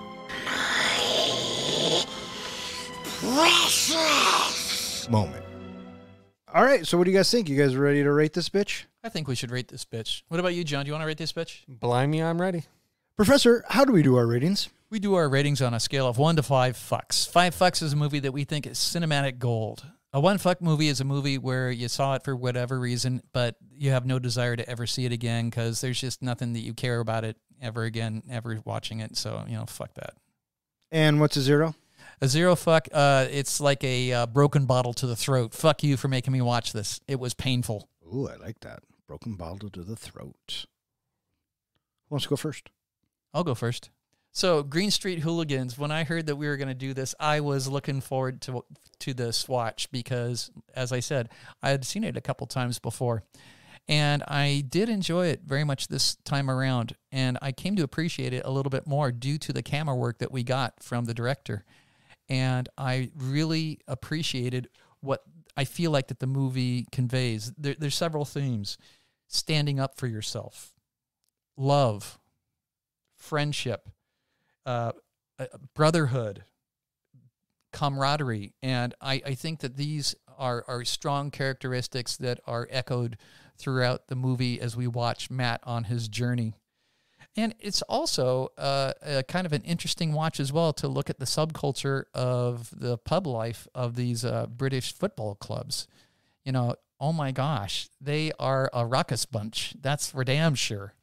precious moment. All right, so what do you guys think? You guys ready to rate this bitch? I think we should rate this bitch. What about you, John? Do you want to rate this bitch? Blimey, I'm ready. Professor, how do we do our ratings? We do our ratings on a scale of 1 to 5 fucks. 5 fucks is a movie that we think is cinematic gold. A 1 fuck movie is a movie where you saw it for whatever reason, but you have no desire to ever see it again because there's just nothing that you care about it ever again, ever watching it. So, fuck that. And what's a 0? A 0 fuck, it's like a broken bottle to the throat. Fuck you for making me watch this. It was painful. Ooh, I like that. Broken bottle to the throat. Who wants to go first? I'll go first. So, Green Street Hooligans, when I heard that we were going to do this, I was looking forward to this watch because, as I said, I had seen it a couple times before. And I did enjoy it very much this time around. And I came to appreciate it a little bit more due to the camera work that we got from the director. And I really appreciated what I feel like that the movie conveys. There's several themes. Standing up for yourself. Love. Friendship. Brotherhood. Camaraderie. And I think that these are strong characteristics that are echoed throughout the movie as we watch Matt on his journey. And it's also a kind of an interesting watch as well to look at the subculture of the pub life of these British football clubs. Oh my gosh, they are a ruckus bunch. That's for damn sure.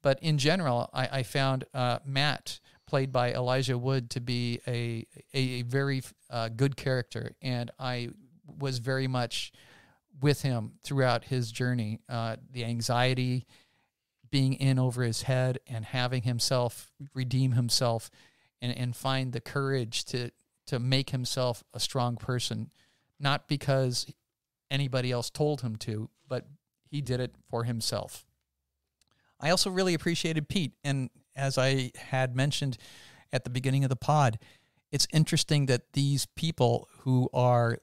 But in general, I found Matt, played by Elijah Wood, to be a very good character. And I was very much with him throughout his journey. The anxiety, being in over his head and having himself redeem himself and find the courage to make himself a strong person, not because anybody else told him to, but he did it for himself. I also really appreciated Pete. And as I had mentioned at the beginning of the pod, it's interesting that these people who are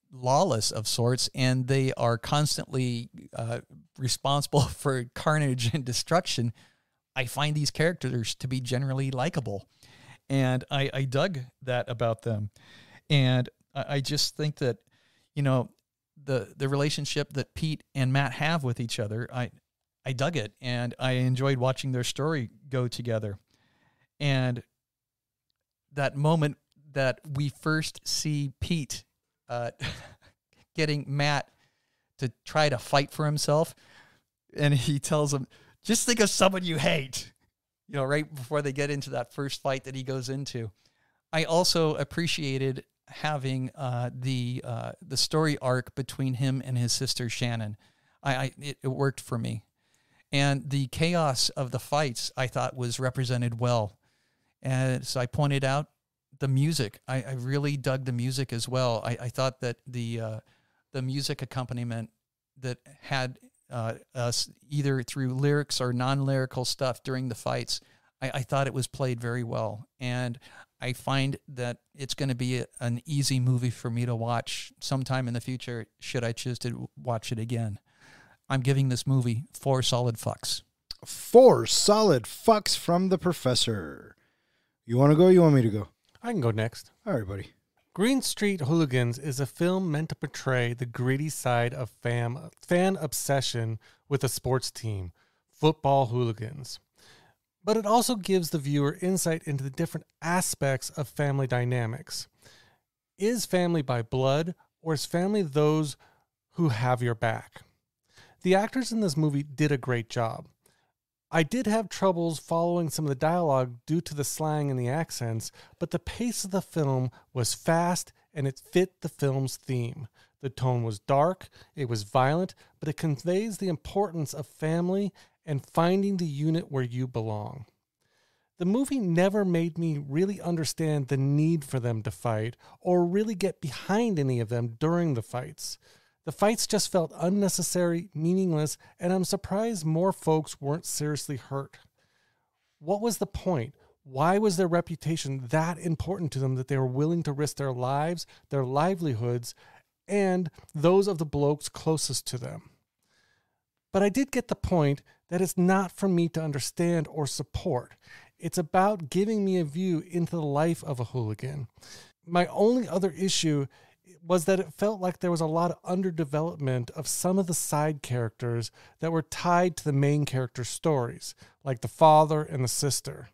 lawless of sorts, and they are constantly responsible for carnage and destruction, I find these characters to be generally likable. And I dug that about them. And I just think that, the relationship that Pete and Matt have with each other, I dug it, and I enjoyed watching their story go together. And that moment that we first see Pete getting Matt to try to fight for himself. And he tells him, just think of someone you hate, right before they get into that first fight that he goes into. I also appreciated having the story arc between him and his sister Shannon. It worked for me. And the chaos of the fights I thought was represented well. And so I pointed out the music. I really dug the music as well. I thought that the music accompaniment that had us either through lyrics or non-lyrical stuff during the fights, I thought it was played very well. And I find that it's going to be an easy movie for me to watch sometime in the future, should I choose to watch it again. I'm giving this movie 4 solid fucks. 4 solid fucks from the professor. You want to go? You want me to go? I can go next. All right, buddy. Green Street Hooligans is a film meant to portray the gritty side of fan obsession with a sports team, football hooligans. But it also gives the viewer insight into the different aspects of family dynamics. Is family by blood, or is family those who have your back? The actors in this movie did a great job. I did have troubles following some of the dialogue due to the slang and the accents, but the pace of the film was fast and it fit the film's theme. The tone was dark, it was violent, but it conveys the importance of family and finding the unit where you belong. The movie never made me really understand the need for them to fight or really get behind any of them during the fights. The fights just felt unnecessary, meaningless, and I'm surprised more folks weren't seriously hurt. What was the point? Why was their reputation that important to them that they were willing to risk their lives, their livelihoods, and those of the blokes closest to them? But I did get the point that it's not for me to understand or support. It's about giving me a view into the life of a hooligan. My only other issue was that it felt like there was a lot of underdevelopment of some of the side characters that were tied to the main character's stories, like the father and the sister.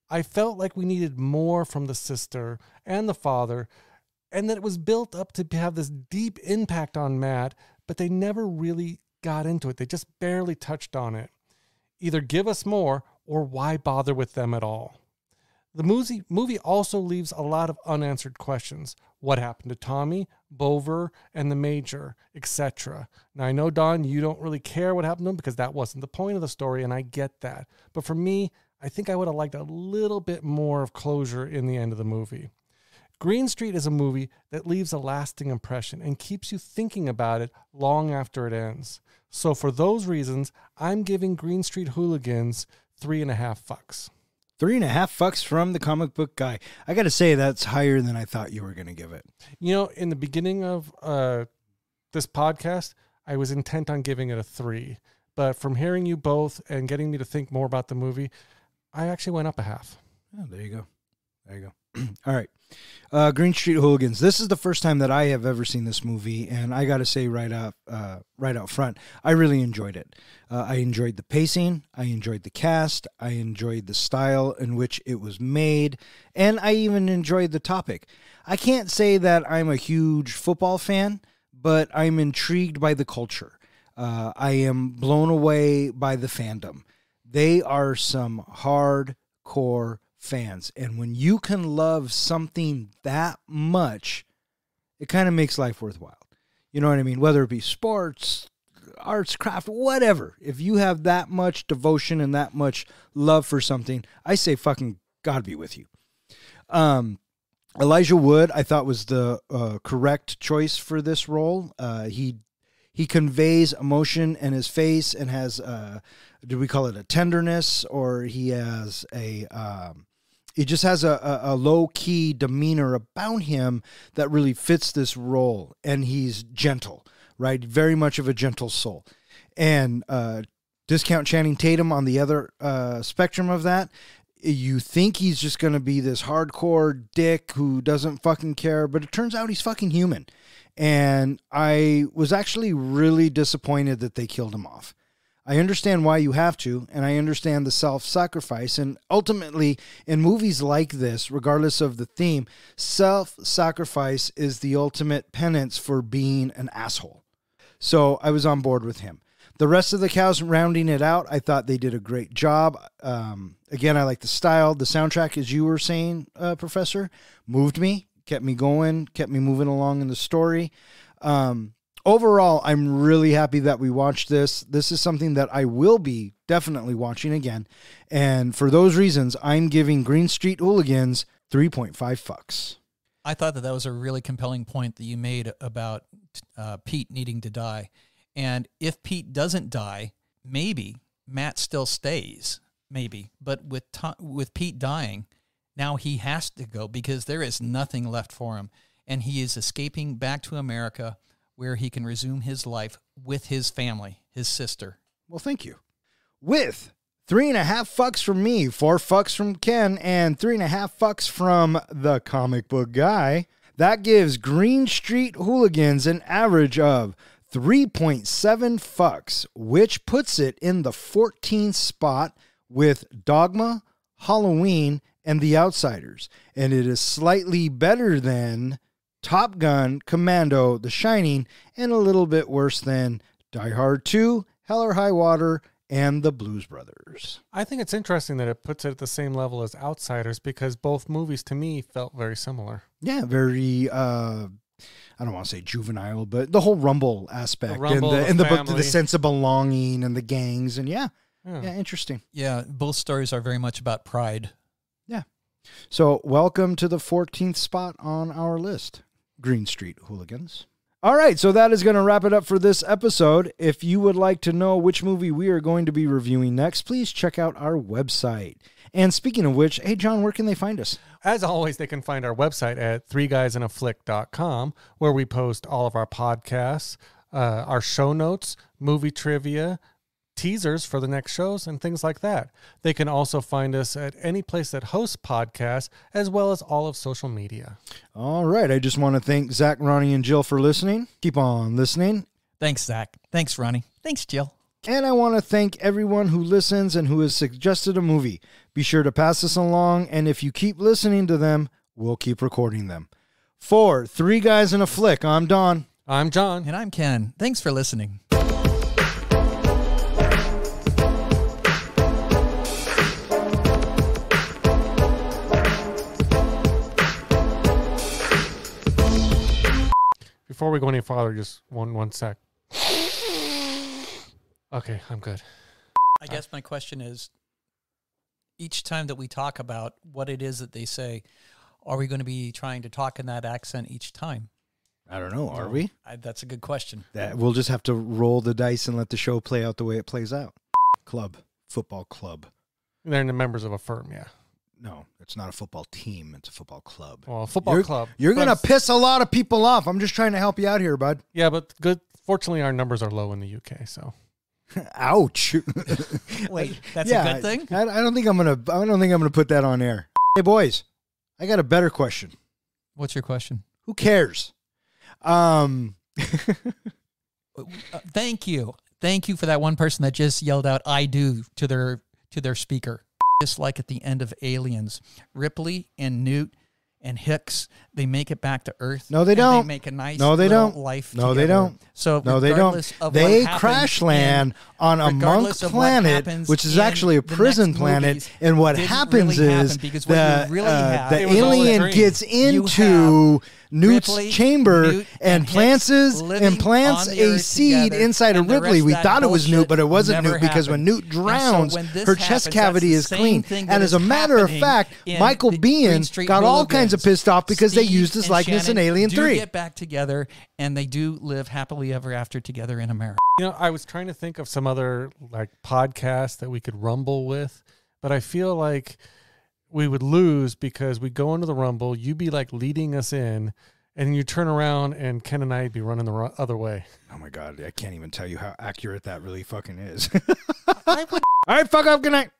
I felt like we needed more from the sister and the father, and that it was built up to have this deep impact on Matt, but they never really got into it. They just barely touched on it. Either give us more, or why bother with them at all? The movie also leaves a lot of unanswered questions. What happened to Tommy, Bover, and the Major, etc.? Now, I know, Don, you don't really care what happened to them because that wasn't the point of the story, and I get that. But for me, I think I would have liked a little bit more of closure in the end of the movie. Green Street is a movie that leaves a lasting impression and keeps you thinking about it long after it ends. So for those reasons, I'm giving Green Street Hooligans 3.5 fucks. 3.5 fucks from the comic book guy. I got to say, that's higher than I thought you were going to give it. You know, in the beginning of this podcast, I was intent on giving it a 3. But from hearing you both and getting me to think more about the movie, I actually went up a half. Oh, there you go. There you go. All right. Green Street Hooligans. This is the first time that I have ever seen this movie, and I got to say right out front, I really enjoyed it. I enjoyed the pacing, I enjoyed the cast, I enjoyed the style in which it was made, and I even enjoyed the topic. I can't say that I'm a huge football fan, but I'm intrigued by the culture. I am blown away by the fandom. They are some hardcore fans, and when you can love something that much, it kind of makes life worthwhile. You know what I mean? Whether it be sports, arts, craft, whatever. If you have that much devotion and that much love for something, I say fucking God be with you. Elijah Wood, I thought, was the correct choice for this role. He conveys emotion in his face and has, do we call it a tenderness, or he has he just has a low-key demeanor about him that really fits this role, and he's gentle, right? Very much of a gentle soul. And discount Channing Tatum on the other spectrum of that. You think he's just going to be this hardcore dick who doesn't fucking care, but it turns out he's fucking human. And I was actually really disappointed that they killed him off. I understand why you have to, and I understand the self-sacrifice. And ultimately, in movies like this, regardless of the theme, self-sacrifice is the ultimate penance for being an asshole. So I was on board with him. The rest of the cast rounding it out, I thought they did a great job. Again, I like the style. The soundtrack, as you were saying, Professor, moved me, kept me going, kept me moving along in the story. Overall, I'm really happy that we watched this. This is something that I will be definitely watching again. And for those reasons, I'm giving Green Street Hooligans 3.5 fucks. I thought that was a really compelling point that you made about Pete needing to die. And if Pete doesn't die, maybe Matt still stays, maybe. But with Pete dying, now he has to go because there is nothing left for him. And he is escaping back to America where he can resume his life with his family, his sister. Well, thank you. With 3.5 fucks from me, 4 fucks from Ken, and 3.5 fucks from the comic book guy, that gives Green Street Hooligans an average of 3.7 fucks, which puts it in the 14th spot with Dogma, Halloween, and The Outsiders. And it is slightly better than Top Gun, Commando, The Shining, and a little bit worse than Die Hard 2, Hell or High Water, and The Blues Brothers. I think it's interesting that it puts it at the same level as Outsiders because both movies to me felt very similar. Yeah, very I don't want to say juvenile, but the whole rumble aspect, and the sense of belonging and the gangs, and yeah, interesting. Yeah, both stories are very much about pride. Yeah. So welcome to the 14th spot on our list, Green Street Hooligans. All right, so that is going to wrap it up for this episode. If you would like to know which movie we are going to be reviewing next, please check out our website. And speaking of which, hey, John, where can they find us? As always, they can find our website at threeguysinaflick.com, where we post all of our podcasts, our show notes, movie trivia, teasers for the next shows, and things like that. They can also find us at any place that hosts podcasts, as well as all of social media. All right. I just want to thank Zach, Ronnie, and Jill for listening. Keep on listening. Thanks, Zach. Thanks, Ronnie. Thanks, Jill. And I want to thank everyone who listens and who has suggested a movie. Be sure to pass this along, and if you keep listening to them, we'll keep recording them. For 3 Guys in a Flick, I'm Don. I'm John. And I'm Ken. Thanks for listening. Before we go any farther, just one sec. Okay, I'm good. I guess my question is, each time that we talk about what it is that they say, are we going to be trying to talk in that accent each time? I don't know. Are we? That's a good question. We'll just have to roll the dice and let the show play out the way it plays out. Football club. They're the members of a firm, yeah. No, it's not a football team. It's a football club. Well, football club. You're going to piss a lot of people off. I'm just trying to help you out here, bud. Yeah, but good. Fortunately, our numbers are low in the UK, so. Ouch. Wait, that's a good thing? I don't think I'm gonna put that on air. Hey boys, I got a better question. What's your question? Who cares? Thank you for that one person that just yelled out "I do" to their speaker. Just like at the end of Aliens, Ripley and Newt and Hicks, they make it back to Earth. No, they don't. They make a nice life No, together. They don't. So no, they don't. They crash land on a monk planet, which is actually a prison planet. And what happens is the alien gets into Newt's chamber and plants a seed inside of Ripley. We thought it was Newt, but it wasn't Newt because when Newt drowns, her chest cavity is clean. And as a matter of fact, Michael Biehn got all kinds of pissed off because they used his likeness in Alien 3. Get back together, and they do live happily ever after together in America. You know, I was trying to think of some other like podcasts that we could rumble with, but I feel like we would lose because we go into the rumble, you be like leading us in, and you turn around and Ken and I'd be running the other way. Oh my God, I can't even tell you how accurate that really fucking is. All right, fuck off, good night.